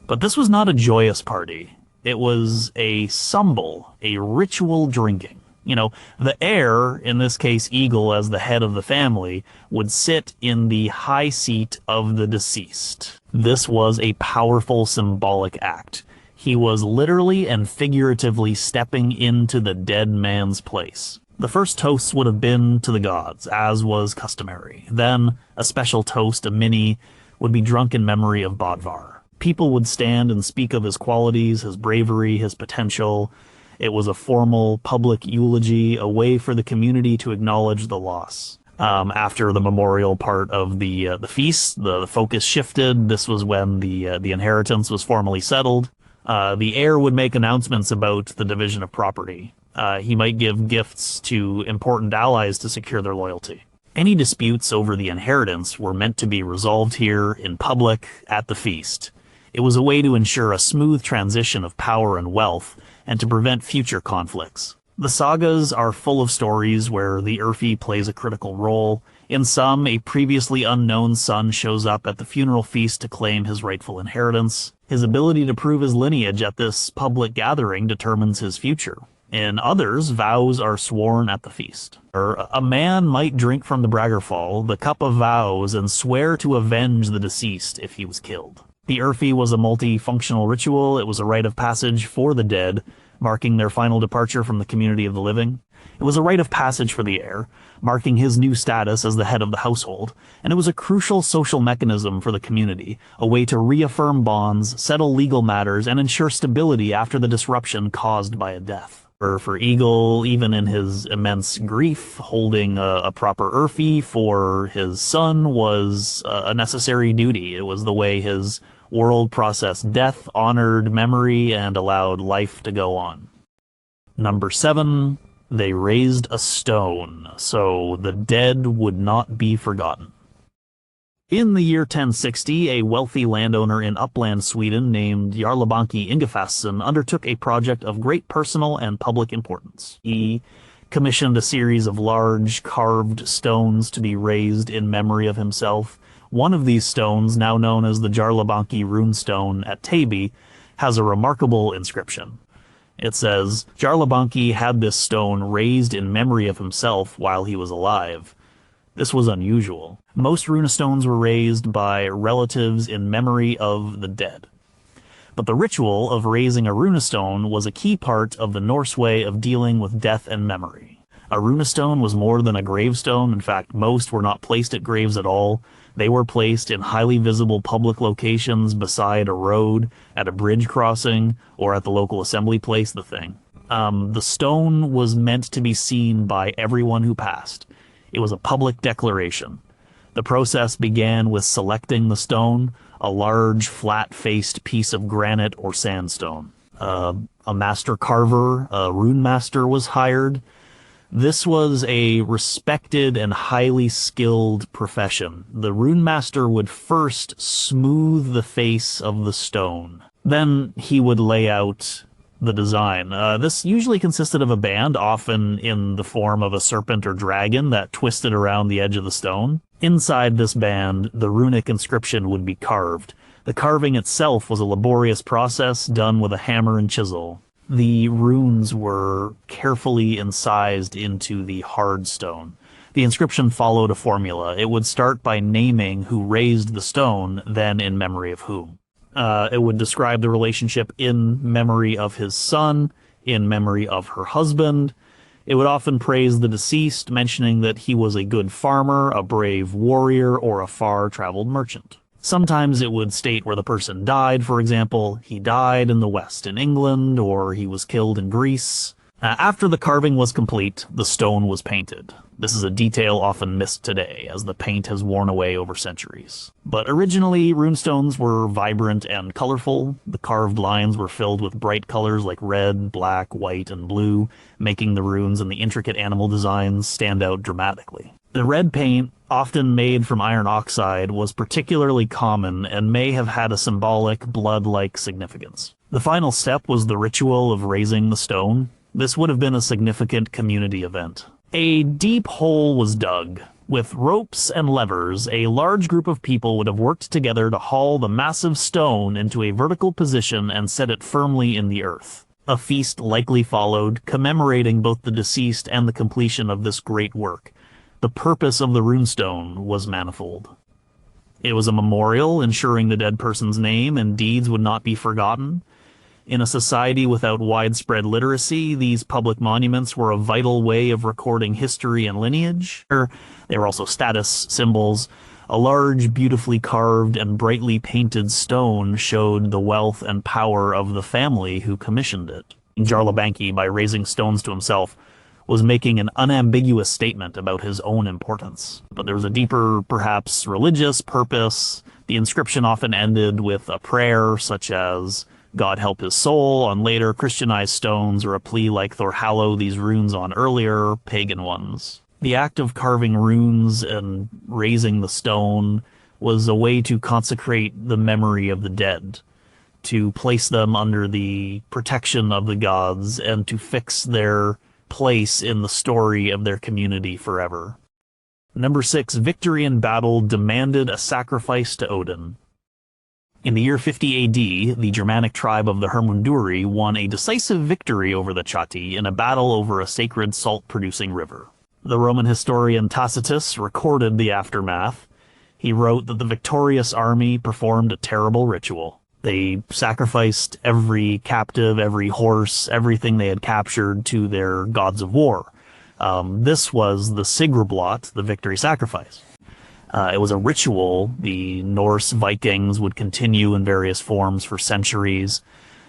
But this was not a joyous party. It was a sumbel, a ritual drinking. You know, the heir, in this case Eagle as the head of the family, would sit in the high seat of the deceased. This was a powerful symbolic act. He was literally and figuratively stepping into the dead man's place. The first toasts would have been to the gods, as was customary. Then, a special toast, a mini, would be drunk in memory of Bodvar. People would stand and speak of his qualities, his bravery, his potential. It was a formal, public eulogy, a way for the community to acknowledge the loss. After the memorial part of the feast, the focus shifted. This was when the inheritance was formally settled. The heir would make announcements about the division of property. He might give gifts to important allies to secure their loyalty. Any disputes over the inheritance were meant to be resolved here in public at the feast. It was a way to ensure a smooth transition of power and wealth, and to prevent future conflicts. The sagas are full of stories where the Urfi plays a critical role. In some, a previously unknown son shows up at the funeral feast to claim his rightful inheritance. His ability to prove his lineage at this public gathering determines his future. In others, vows are sworn at the feast. A man might drink from the Braggerfall, the cup of vows, and swear to avenge the deceased if he was killed. The Urfi was a multifunctional ritual. It was a rite of passage for the dead, marking their final departure from the community of the living. It was a rite of passage for the heir, marking his new status as the head of the household, and it was a crucial social mechanism for the community, a way to reaffirm bonds, settle legal matters, and ensure stability after the disruption caused by a death. For Eagle, even in his immense grief, holding a proper Urfi for his son was a necessary duty. It was the way his world processed death, honored memory, and allowed life to go on. Number 7, they raised a stone, so the dead would not be forgotten. In the year 1060, a wealthy landowner in upland Sweden named Jarlabanki Ingefasson undertook a project of great personal and public importance. He commissioned a series of large, carved stones to be raised in memory of himself. One of these stones, now known as the Jarlabanki runestone at Täby, has a remarkable inscription. It says, Jarlabanki had this stone raised in memory of himself while he was alive. This was unusual. Most runestones were raised by relatives in memory of the dead. But the ritual of raising a runestone was a key part of the Norse way of dealing with death and memory. A runestone was more than a gravestone. In fact, most were not placed at graves at all. They were placed in highly visible public locations beside a road, at a bridge crossing, or at the local assembly place, the thing. The stone was meant to be seen by everyone who passed. It was a public declaration. The process began with selecting the stone, a large, flat-faced piece of granite or sandstone. A master carver, a rune master, was hired. This was a respected and highly skilled profession. The rune master would first smooth the face of the stone. Then he would lay out the design. This usually consisted of a band, often in the form of a serpent or dragon that twisted around the edge of the stone. Inside this band, the runic inscription would be carved. The carving itself was a laborious process done with a hammer and chisel. The runes were carefully incised into the hard stone. The inscription followed a formula. It would start by naming who raised the stone, then in memory of whom. It would describe the relationship in memory of his son, in memory of her husband. It would often praise the deceased, mentioning that he was a good farmer, a brave warrior, or a far-traveled merchant. Sometimes it would state where the person died. For example, he died in the West in England, or he was killed in Greece. After the carving was complete, the stone was painted. This is a detail often missed today, as the paint has worn away over centuries. But originally, runestones were vibrant and colorful. The carved lines were filled with bright colors like red, black, white, and blue, making the runes and the intricate animal designs stand out dramatically. The red paint, often made from iron oxide, was particularly common and may have had a symbolic, blood-like significance. The final step was the ritual of raising the stone. This would have been a significant community event. A deep hole was dug. With ropes and levers, a large group of people would have worked together to haul the massive stone into a vertical position and set it firmly in the earth. A feast likely followed, commemorating both the deceased and the completion of this great work. The purpose of the runestone was manifold. It was a memorial ensuring the dead person's name and deeds would not be forgotten. In a society without widespread literacy, these public monuments were a vital way of recording history and lineage. They were also status symbols. A large, beautifully carved and brightly painted stone showed the wealth and power of the family who commissioned it. Jarlabanki, by raising stones to himself, was making an unambiguous statement about his own importance. But there was a deeper, perhaps religious purpose. The inscription often ended with a prayer such as, "God help his soul," on later Christianized stones, or a plea like "Thor hallow these runes" on earlier pagan ones. The act of carving runes and raising the stone was a way to consecrate the memory of the dead, to place them under the protection of the gods, and to fix their place in the story of their community forever. Number 6, victory in battle demanded a sacrifice to Odin. In the year 50 AD, the Germanic tribe of the Hermunduri won a decisive victory over the Chatti in a battle over a sacred salt-producing river. The Roman historian Tacitus recorded the aftermath. He wrote that the victorious army performed a terrible ritual. They sacrificed every captive, every horse, everything they had captured to their gods of war. This was the Sigrblot, the victory sacrifice. It was a ritual the Norse Vikings would continue in various forms for centuries.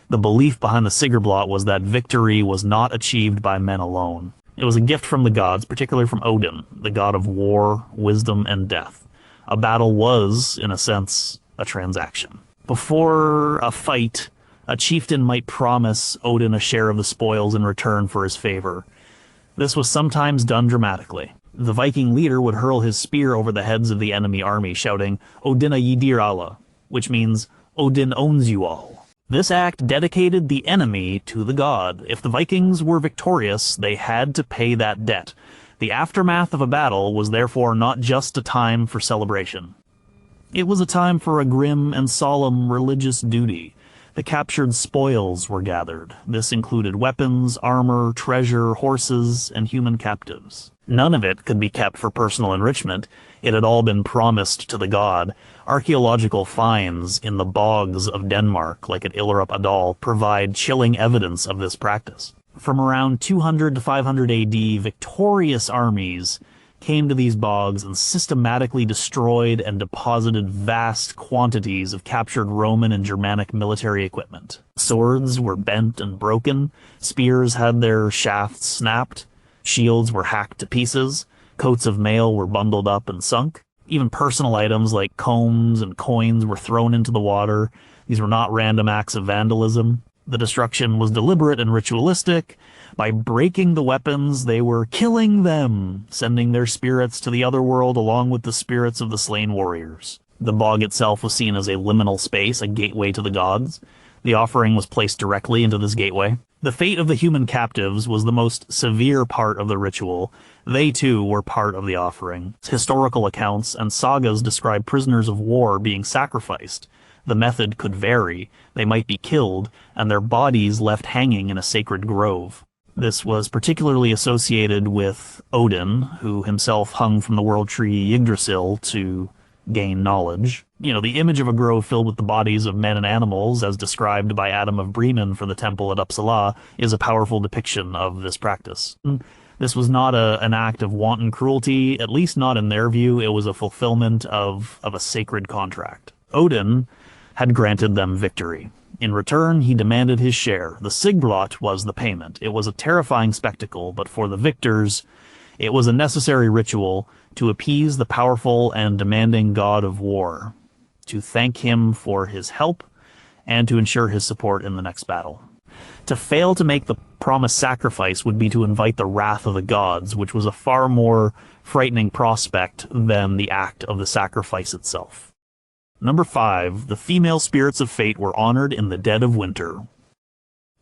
The belief behind the Sigrblot was that victory was not achieved by men alone. It was a gift from the gods, particularly from Odin, the god of war, wisdom, and death. A battle was, in a sense, a transaction. Before a fight, a chieftain might promise Odin a share of the spoils in return for his favor. This was sometimes done dramatically. The Viking leader would hurl his spear over the heads of the enemy army, shouting, "Odina yidir alla," which means, "Odin owns you all." This act dedicated the enemy to the god. If the Vikings were victorious, they had to pay that debt. The aftermath of a battle was therefore not just a time for celebration. It was a time for a grim and solemn religious duty. The captured spoils were gathered. This included weapons, armor, treasure, horses, and human captives. None of it could be kept for personal enrichment. It had all been promised to the god. Archaeological finds in the bogs of Denmark, like at Illerup Adal, provide chilling evidence of this practice. From around 200 to 500 AD, victorious armies came to these bogs and systematically destroyed and deposited vast quantities of captured Roman and Germanic military equipment. Swords were bent and broken, spears had their shafts snapped, shields were hacked to pieces, coats of mail were bundled up and sunk. Even personal items like combs and coins were thrown into the water. These were not random acts of vandalism. The destruction was deliberate and ritualistic. By breaking the weapons, they were killing them, sending their spirits to the other world along with the spirits of the slain warriors. The bog itself was seen as a liminal space, a gateway to the gods. The offering was placed directly into this gateway. The fate of the human captives was the most severe part of the ritual. They too were part of the offering. Historical accounts and sagas describe prisoners of war being sacrificed. The method could vary. They might be killed, and their bodies left hanging in a sacred grove. This was particularly associated with Odin, who himself hung from the world tree Yggdrasil to gain knowledge. The image of a grove filled with the bodies of men and animals, as described by Adam of Bremen for the temple at Uppsala, is a powerful depiction of this practice. This was not an act of wanton cruelty, at least not in their view. It was a fulfillment of a sacred contract. Odin had granted them victory. In return, he demanded his share. The Sigblot was the payment. It was a terrifying spectacle, but for the victors, it was a necessary ritual to appease the powerful and demanding god of war, to thank him for his help, and to ensure his support in the next battle. To fail to make the promised sacrifice would be to invite the wrath of the gods, which was a far more frightening prospect than the act of the sacrifice itself. Number 5, the female spirits of fate were honored in the dead of winter.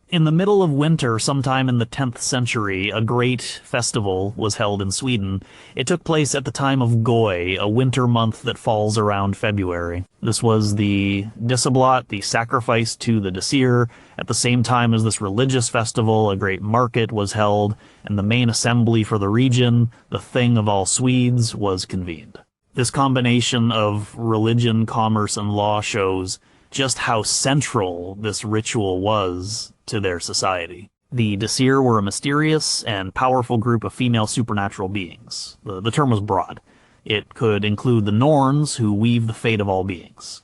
In the middle of winter, sometime in the 10th century, a great festival was held in Sweden. It took place at the time of Goi, a winter month that falls around February. This was the Disseblot, the sacrifice to the Disir. At the same time as this religious festival, a great market was held, and the main assembly for the region, the Thing of all Swedes, was convened. This combination of religion, commerce, and law shows just how central this ritual was to their society. The Disir were a mysterious and powerful group of female supernatural beings. The term was broad. It could include the Norns, who weave the fate of all beings.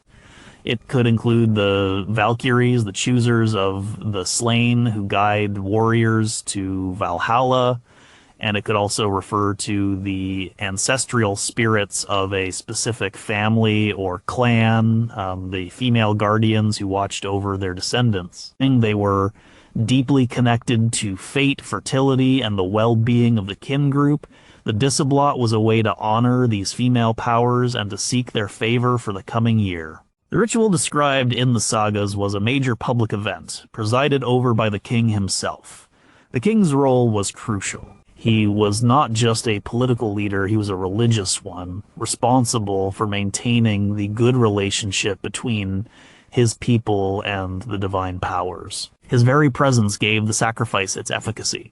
It could include the Valkyries, the choosers of the slain, who guide warriors to Valhalla, and it could also refer to the ancestral spirits of a specific family or clan, the female guardians who watched over their descendants. They were deeply connected to fate, fertility, and the well-being of the kin group. The Disseblot was a way to honor these female powers and to seek their favor for the coming year. The ritual described in the sagas was a major public event, presided over by the king himself. The king's role was crucial. He was not just a political leader, he was a religious one, responsible for maintaining the good relationship between his people and the divine powers. His very presence gave the sacrifice its efficacy.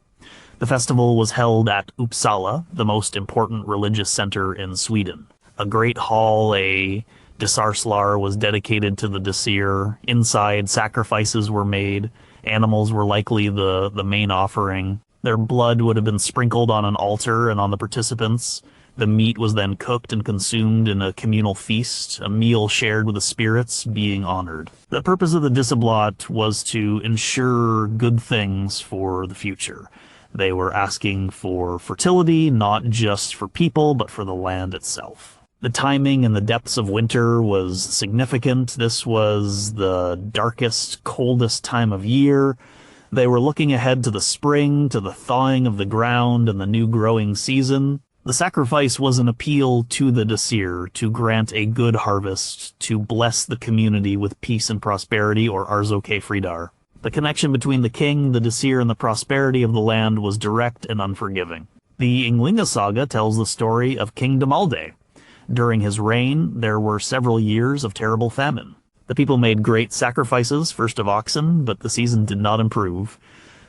The festival was held at Uppsala, the most important religious center in Sweden. A great hall, a Disarslar, was dedicated to the Disir. Inside, sacrifices were made. Animals were likely the main offering. Their blood would have been sprinkled on an altar and on the participants. The meat was then cooked and consumed in a communal feast, a meal shared with the spirits being honored. The purpose of the Disseblot was to ensure good things for the future. They were asking for fertility, not just for people, but for the land itself. The timing and the depths of winter was significant. This was the darkest, coldest time of year. They were looking ahead to the spring, to the thawing of the ground and the new growing season. The sacrifice was an appeal to the Disir to grant a good harvest, to bless the community with peace and prosperity, or Arzoke Fridar. The connection between the king, the Disir, and the prosperity of the land was direct and unforgiving. The Ynglinga saga tells the story of King Damalde. During his reign, there were several years of terrible famine. The people made great sacrifices, first of oxen, but the season did not improve.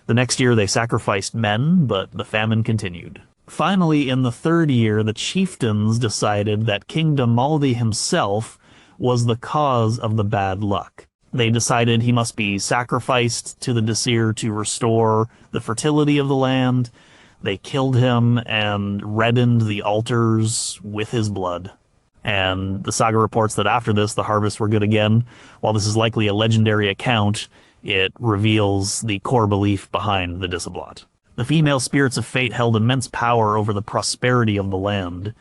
The next year they sacrificed men, but the famine continued. Finally, in the third year, the chieftains decided that King Damalde himself was the cause of the bad luck. They decided he must be sacrificed to the Disir to restore the fertility of the land. They killed him and reddened the altars with his blood. And the saga reports that after this, the harvests were good again. While this is likely a legendary account, it reveals the core belief behind the Disseblot. The female spirits of fate held immense power over the prosperity of the land.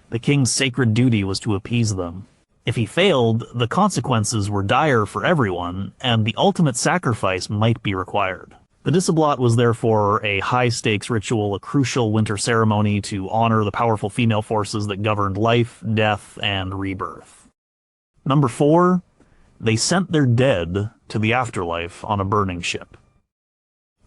The king's sacred duty was to appease them. If he failed, the consequences were dire for everyone, and the ultimate sacrifice might be required. The Disseblot was therefore a high-stakes ritual, a crucial winter ceremony to honor the powerful female forces that governed life, death, and rebirth. Number 4, they sent their dead to the afterlife on a burning ship.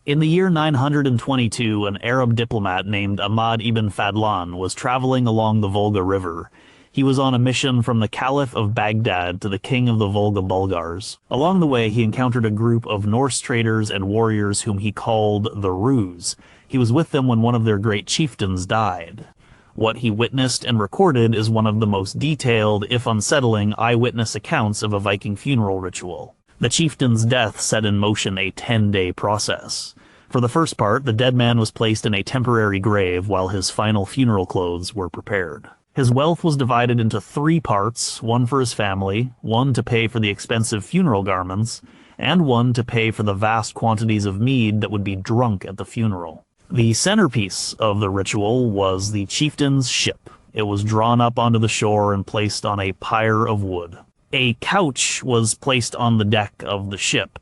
In the year 922, an Arab diplomat named Ahmad ibn Fadlan was traveling along the Volga River. He was on a mission from the Caliph of Baghdad to the king of the Volga Bulgars. Along the way, he encountered a group of Norse traders and warriors whom he called the Rus. He was with them when one of their great chieftains died. What he witnessed and recorded is one of the most detailed, if unsettling, eyewitness accounts of a Viking funeral ritual. The chieftain's death set in motion a 10-day process. For the first part, the dead man was placed in a temporary grave while his final funeral clothes were prepared. His wealth was divided into 3 parts, one for his family, one to pay for the expensive funeral garments, and one to pay for the vast quantities of mead that would be drunk at the funeral. The centerpiece of the ritual was the chieftain's ship. It was drawn up onto the shore and placed on a pyre of wood. A couch was placed on the deck of the ship.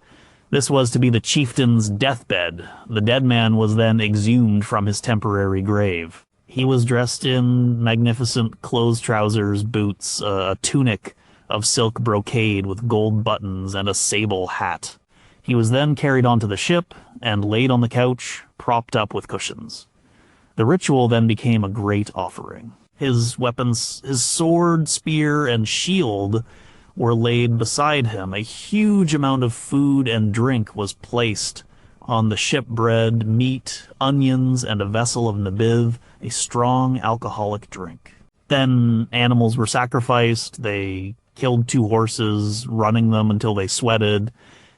This was to be the chieftain's deathbed. The dead man was then exhumed from his temporary grave. He was dressed in magnificent clothes, trousers, boots, a tunic of silk brocade with gold buttons, and a sable hat. He was then carried onto the ship and laid on the couch, propped up with cushions. The ritual then became a great offering. His weapons, his sword, spear, and shield were laid beside him. A huge amount of food and drink was placed on the ship: bread, meat, onions, and a vessel of nabiv, a strong alcoholic drink. Then animals were sacrificed. They killed 2 horses, running them until they sweated,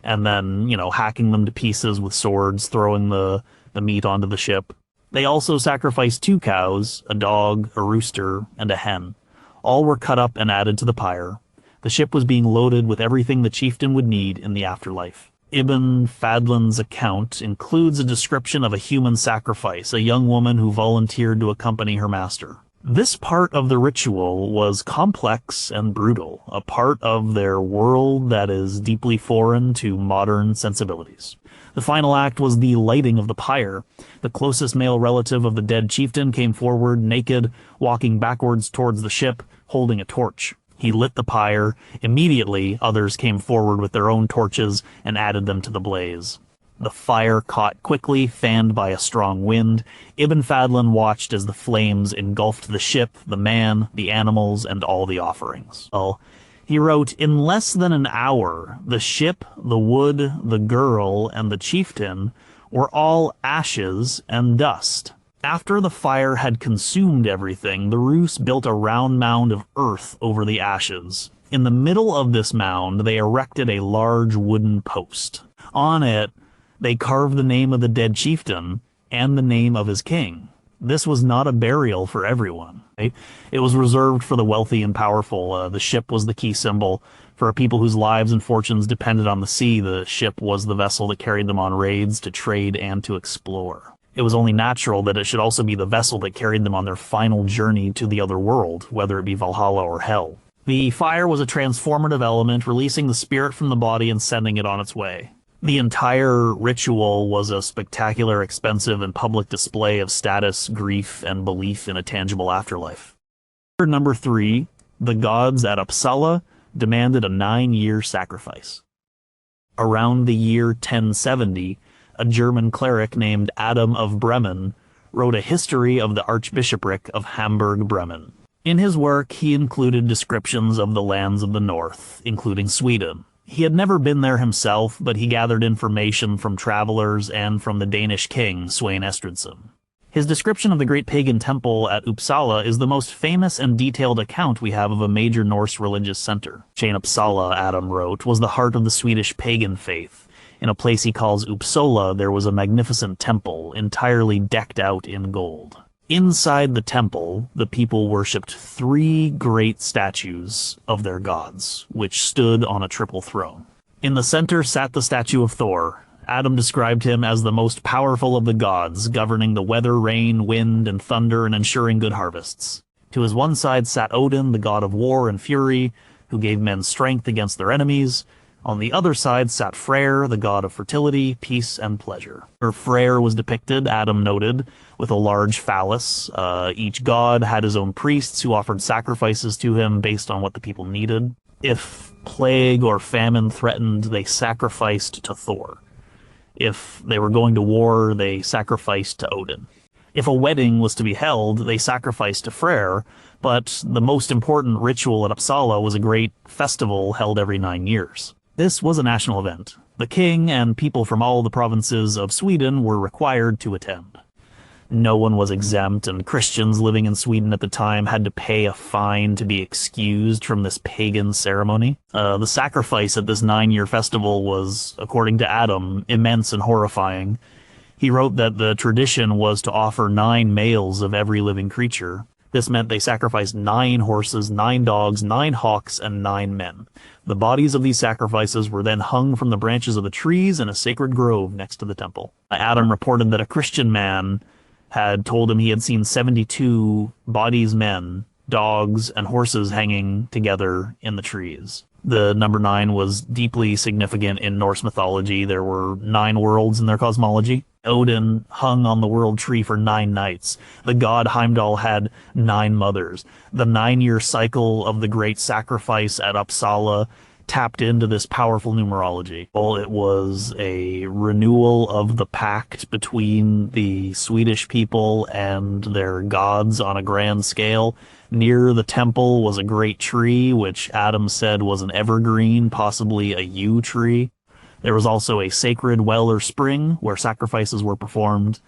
and then, hacking them to pieces with swords, throwing the meat onto the ship. They also sacrificed 2 cows, a dog, a rooster, and a hen. All were cut up and added to the pyre. The ship was being loaded with everything the chieftain would need in the afterlife. Ibn Fadlan's account includes a description of a human sacrifice, a young woman who volunteered to accompany her master. This part of the ritual was complex and brutal, a part of their world that is deeply foreign to modern sensibilities. The final act was the lighting of the pyre. The closest male relative of the dead chieftain came forward, naked, walking backwards towards the ship, holding a torch. He lit the pyre. Immediately, others came forward with their own torches and added them to the blaze. The fire caught quickly, fanned by a strong wind. Ibn Fadlan watched as the flames engulfed the ship, the man, the animals, and all the offerings. Well, he wrote, "In less than an hour, the ship, the wood, the girl, and the chieftain were all ashes and dust. After the fire had consumed everything, the Rus built a round mound of earth over the ashes. In the middle of this mound, they erected a large wooden post. On it, they carved the name of the dead chieftain and the name of his king. This was not a burial for everyone. Right? It was reserved for the wealthy and powerful. The ship was the key symbol. For people whose lives and fortunes depended on the sea, the ship was the vessel that carried them on raids, to trade, and to explore. It was only natural that it should also be the vessel that carried them on their final journey to the other world, whether it be Valhalla or Hell. The fire was a transformative element, releasing the spirit from the body and sending it on its way. The entire ritual was a spectacular, expensive, and public display of status, grief, and belief in a tangible afterlife. Number 3, the gods at Uppsala demanded a 9-year sacrifice. Around the year 1070, a German cleric named Adam of Bremen wrote a history of the Archbishopric of Hamburg-Bremen. In his work, he included descriptions of the lands of the north, including Sweden. He had never been there himself, but he gathered information from travelers and from the Danish king, Svein Estridsson. His description of the great pagan temple at Uppsala is the most famous and detailed account we have of a major Norse religious center. Uppsala, Adam wrote, was the heart of the Swedish pagan faith. In a place he calls Uppsala, there was a magnificent temple, entirely decked out in gold. Inside the temple, the people worshipped 3 great statues of their gods, which stood on a triple throne. In the center sat the statue of Thor. Adam described him as the most powerful of the gods, governing the weather, rain, wind, and thunder, and ensuring good harvests. To his one side sat Odin, the god of war and fury, who gave men strength against their enemies. On the other side sat Freyr, the god of fertility, peace, and pleasure. Freyr was depicted, Adam noted, with a large phallus. Each god had his own priests who offered sacrifices to him based on what the people needed. If plague or famine threatened, they sacrificed to Thor. If they were going to war, they sacrificed to Odin. If a wedding was to be held, they sacrificed to Freyr, but the most important ritual at Uppsala was a great festival held every 9 years. This was a national event. The king and people from all the provinces of Sweden were required to attend. No one was exempt, and Christians living in Sweden at the time had to pay a fine to be excused from this pagan ceremony. The sacrifice at this 9-year festival was, according to Adam, immense and horrifying. He wrote that the tradition was to offer 9 males of every living creature. This meant they sacrificed 9 horses, 9 dogs, 9 hawks, and 9 men. The bodies of these sacrifices were then hung from the branches of the trees in a sacred grove next to the temple. Adam reported that a Christian man had told him he had seen 72 bodies, men, dogs, and horses hanging together in the trees. The number 9 was deeply significant in Norse mythology. There were 9 worlds in their cosmology. Odin hung on the world tree for 9 nights. The god Heimdall had 9 mothers. The 9-year cycle of the great sacrifice at Uppsala tapped into this powerful numerology. Well, it was a renewal of the pact between the Swedish people and their gods on a grand scale. Near the temple was a great tree, which Adam said was an evergreen, possibly a yew tree. There was also a sacred well or spring where sacrifices were performed.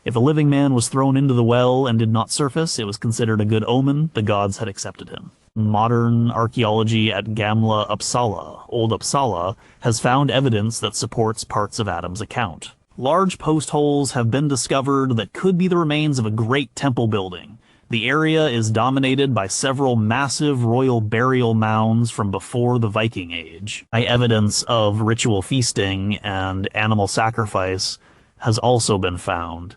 If a living man was thrown into the well and did not surface, it was considered a good omen. The gods had accepted him. Modern archaeology at Gamla Uppsala, Old Uppsala, has found evidence that supports parts of Adam's account. Large post holes have been discovered that could be the remains of a great temple building. The area is dominated by several massive royal burial mounds from before the Viking Age. Evidence of ritual feasting and animal sacrifice has also been found.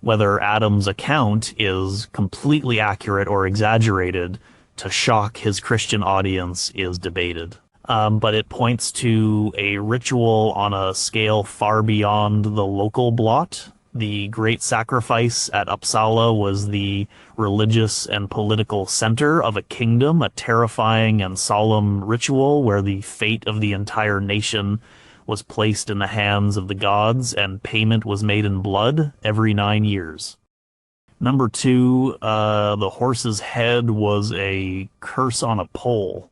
Whether Adam's account is completely accurate or exaggerated to shock his Christian audience is debated. But it points to a ritual on a scale far beyond the local blot. The great sacrifice at Uppsala was the religious and political center of a kingdom, a terrifying and solemn ritual where the fate of the entire nation was placed in the hands of the gods and payment was made in blood every 9 years. Number 2, the horse's head was a curse on a pole.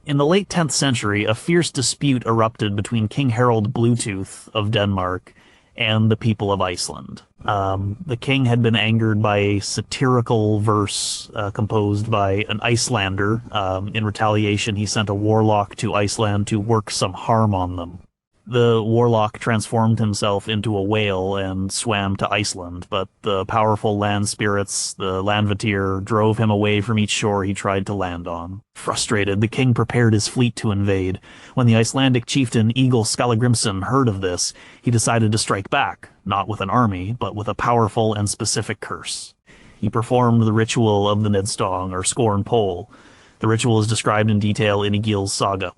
In the late 10th century, a fierce dispute erupted between King Harald Bluetooth of Denmark and the people of Iceland. The king had been angered by a satirical verse composed by an Icelander. In retaliation, he sent a warlock to Iceland to work some harm on them. The warlock transformed himself into a whale and swam to Iceland, but the powerful land spirits, the Landvatir, drove him away from each shore he tried to land on. Frustrated, the king prepared his fleet to invade. When the Icelandic chieftain Egil Skallagrimsson heard of this, he decided to strike back, not with an army, but with a powerful and specific curse. He performed the ritual of the Nidstong, or scorn pole. The ritual is described in detail in Egil's saga.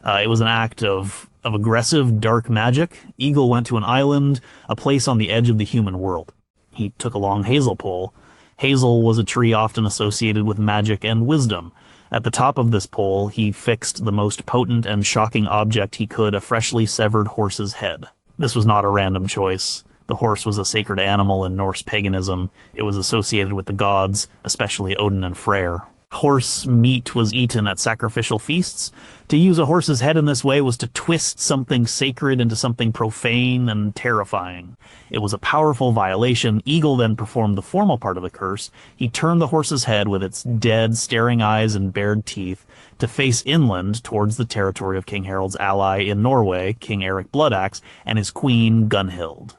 It was an act of aggressive, dark magic. Egil went to an island, a place on the edge of the human world. He took a long hazel pole. Hazel was a tree often associated with magic and wisdom. At the top of this pole, he fixed the most potent and shocking object he could, a freshly severed horse's head. This was not a random choice. The horse was a sacred animal in Norse paganism. It was associated with the gods, especially Odin and Freyr. Horse meat was eaten at sacrificial feasts. To use a horse's head in this way was to twist something sacred into something profane and terrifying. It was a powerful violation. Egil then performed the formal part of the curse. He turned the horse's head with its dead, staring eyes and bared teeth to face inland towards the territory of King Harald's ally in Norway, King Eric Bloodaxe, and his queen Gunhild.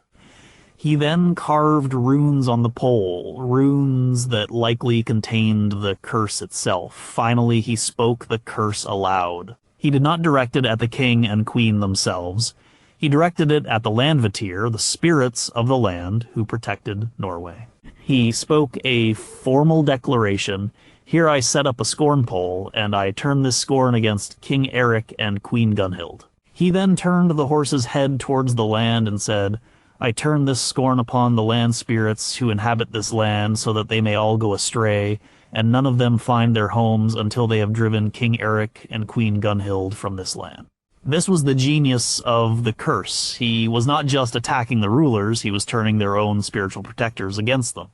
He then carved runes on the pole, runes that likely contained the curse itself. Finally, he spoke the curse aloud. He did not direct it at the king and queen themselves. He directed it at the Landvatir, the spirits of the land who protected Norway. He spoke a formal declaration. Here I set up a scorn pole, and I turn this scorn against King Eric and Queen Gunhild. He then turned the horse's head towards the land and said, I turn this scorn upon the land spirits who inhabit this land so that they may all go astray, and none of them find their homes until they have driven King Eric and Queen Gunhild from this land. This was the genius of the curse. He was not just attacking the rulers, he was turning their own spiritual protectors against them.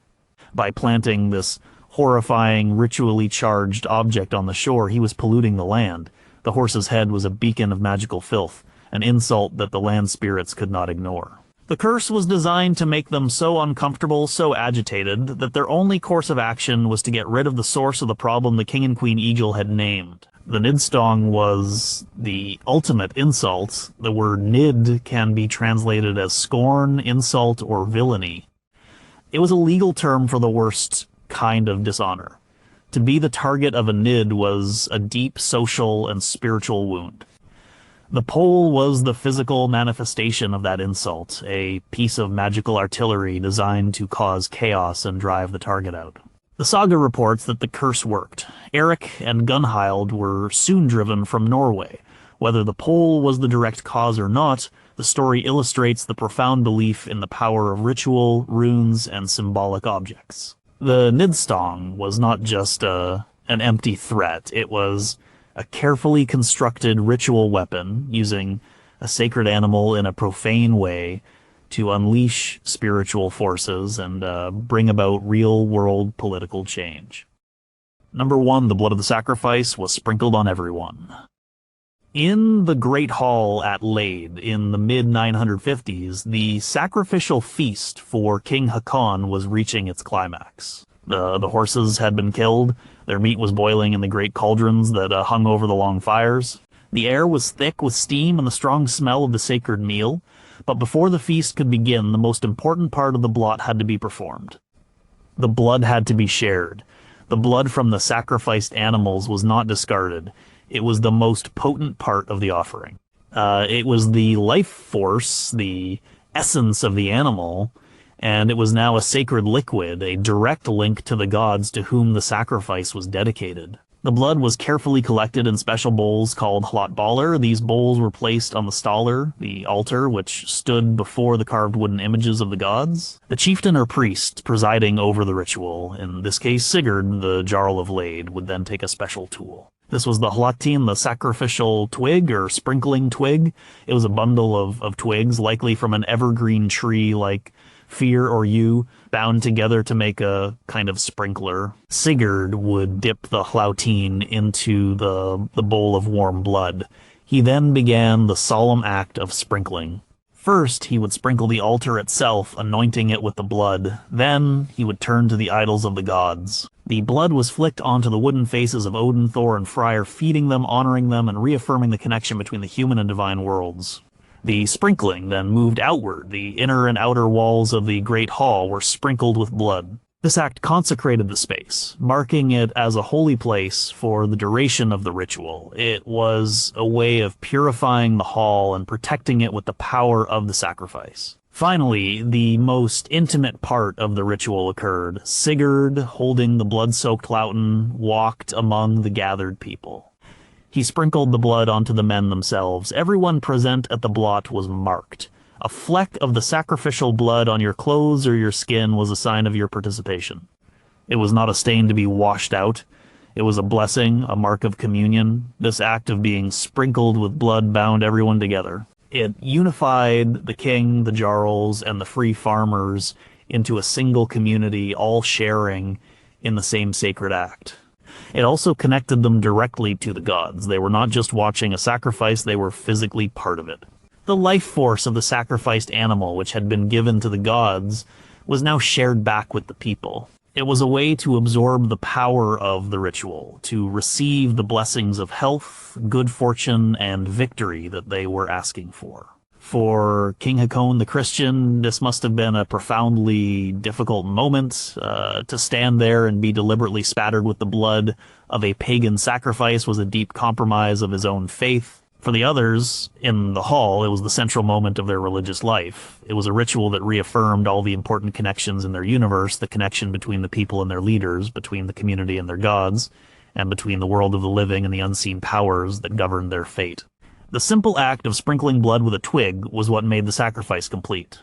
By planting this horrifying, ritually charged object on the shore, he was polluting the land. The horse's head was a beacon of magical filth, an insult that the land spirits could not ignore. The curse was designed to make them so uncomfortable, so agitated, that their only course of action was to get rid of the source of the problem the king and queen Egil had named. The Nidstong was the ultimate insult. The word nid can be translated as scorn, insult, or villainy. It was a legal term for the worst kind of dishonor. To be the target of a nid was a deep social and spiritual wound. The pole was the physical manifestation of that insult, a piece of magical artillery designed to cause chaos and drive the target out. The saga reports that the curse worked. Eric and Gunhild were soon driven from Norway. Whether the pole was the direct cause or not, the story illustrates the profound belief in the power of ritual, runes, and symbolic objects. The Nidstong was not just an empty threat. It was a carefully constructed ritual weapon using a sacred animal in a profane way to unleash spiritual forces and bring about real-world political change. Number 1, the blood of the sacrifice was sprinkled on everyone. In the Great Hall at Lade in the mid-950s, the sacrificial feast for King Haakon was reaching its climax. The horses had been killed, their meat was boiling in the great cauldrons that hung over the long fires. The air was thick with steam and the strong smell of the sacred meal, but before the feast could begin, the most important part of the blot had to be performed. The blood had to be shared. The blood from the sacrificed animals was not discarded. It was the most potent part of the offering. It was the life force, the essence of the animal, and it was now a sacred liquid, a direct link to the gods to whom the sacrifice was dedicated. The blood was carefully collected in special bowls called hlotballer. These bowls were placed on the stallar, the altar, which stood before the carved wooden images of the gods. The chieftain or priest presiding over the ritual, in this case Sigurd, the Jarl of Lade, would then take a special tool. This was the hlatin, the sacrificial twig or sprinkling twig. It was a bundle of twigs, likely from an evergreen tree like Fear or Yew, bound together to make a kind of sprinkler. Sigurd would dip the hlatin into the bowl of warm blood. He then began the solemn act of sprinkling. First, he would sprinkle the altar itself, anointing it with the blood. Then, he would turn to the idols of the gods. The blood was flicked onto the wooden faces of Odin, Thor, and Freyr, feeding them, honoring them, and reaffirming the connection between the human and divine worlds. The sprinkling then moved outward. The inner and outer walls of the Great Hall were sprinkled with blood. This act consecrated the space, marking it as a holy place for the duration of the ritual. It was a way of purifying the hall and protecting it with the power of the sacrifice. Finally, the most intimate part of the ritual occurred. Sigurd, holding the blood-soaked hlatin, walked among the gathered people. He sprinkled the blood onto the men themselves. Everyone present at the blot was marked. A fleck of the sacrificial blood on your clothes or your skin was a sign of your participation. It was not a stain to be washed out. It was a blessing, a mark of communion. This act of being sprinkled with blood bound everyone together. It unified the king, the jarls, and the free farmers into a single community, all sharing in the same sacred act. It also connected them directly to the gods. They were not just watching a sacrifice, they were physically part of it. The life force of the sacrificed animal, which had been given to the gods, was now shared back with the people. It was a way to absorb the power of the ritual, to receive the blessings of health, good fortune, and victory that they were asking for. For King Haakon the Christian, this must have been a profoundly difficult moment. To stand there and be deliberately spattered with the blood of a pagan sacrifice was a deep compromise of his own faith. For the others in the hall, it was the central moment of their religious life. It was a ritual that reaffirmed all the important connections in their universe, the connection between the people and their leaders, between the community and their gods, and between the world of the living and the unseen powers that governed their fate. The simple act of sprinkling blood with a twig was what made the sacrifice complete.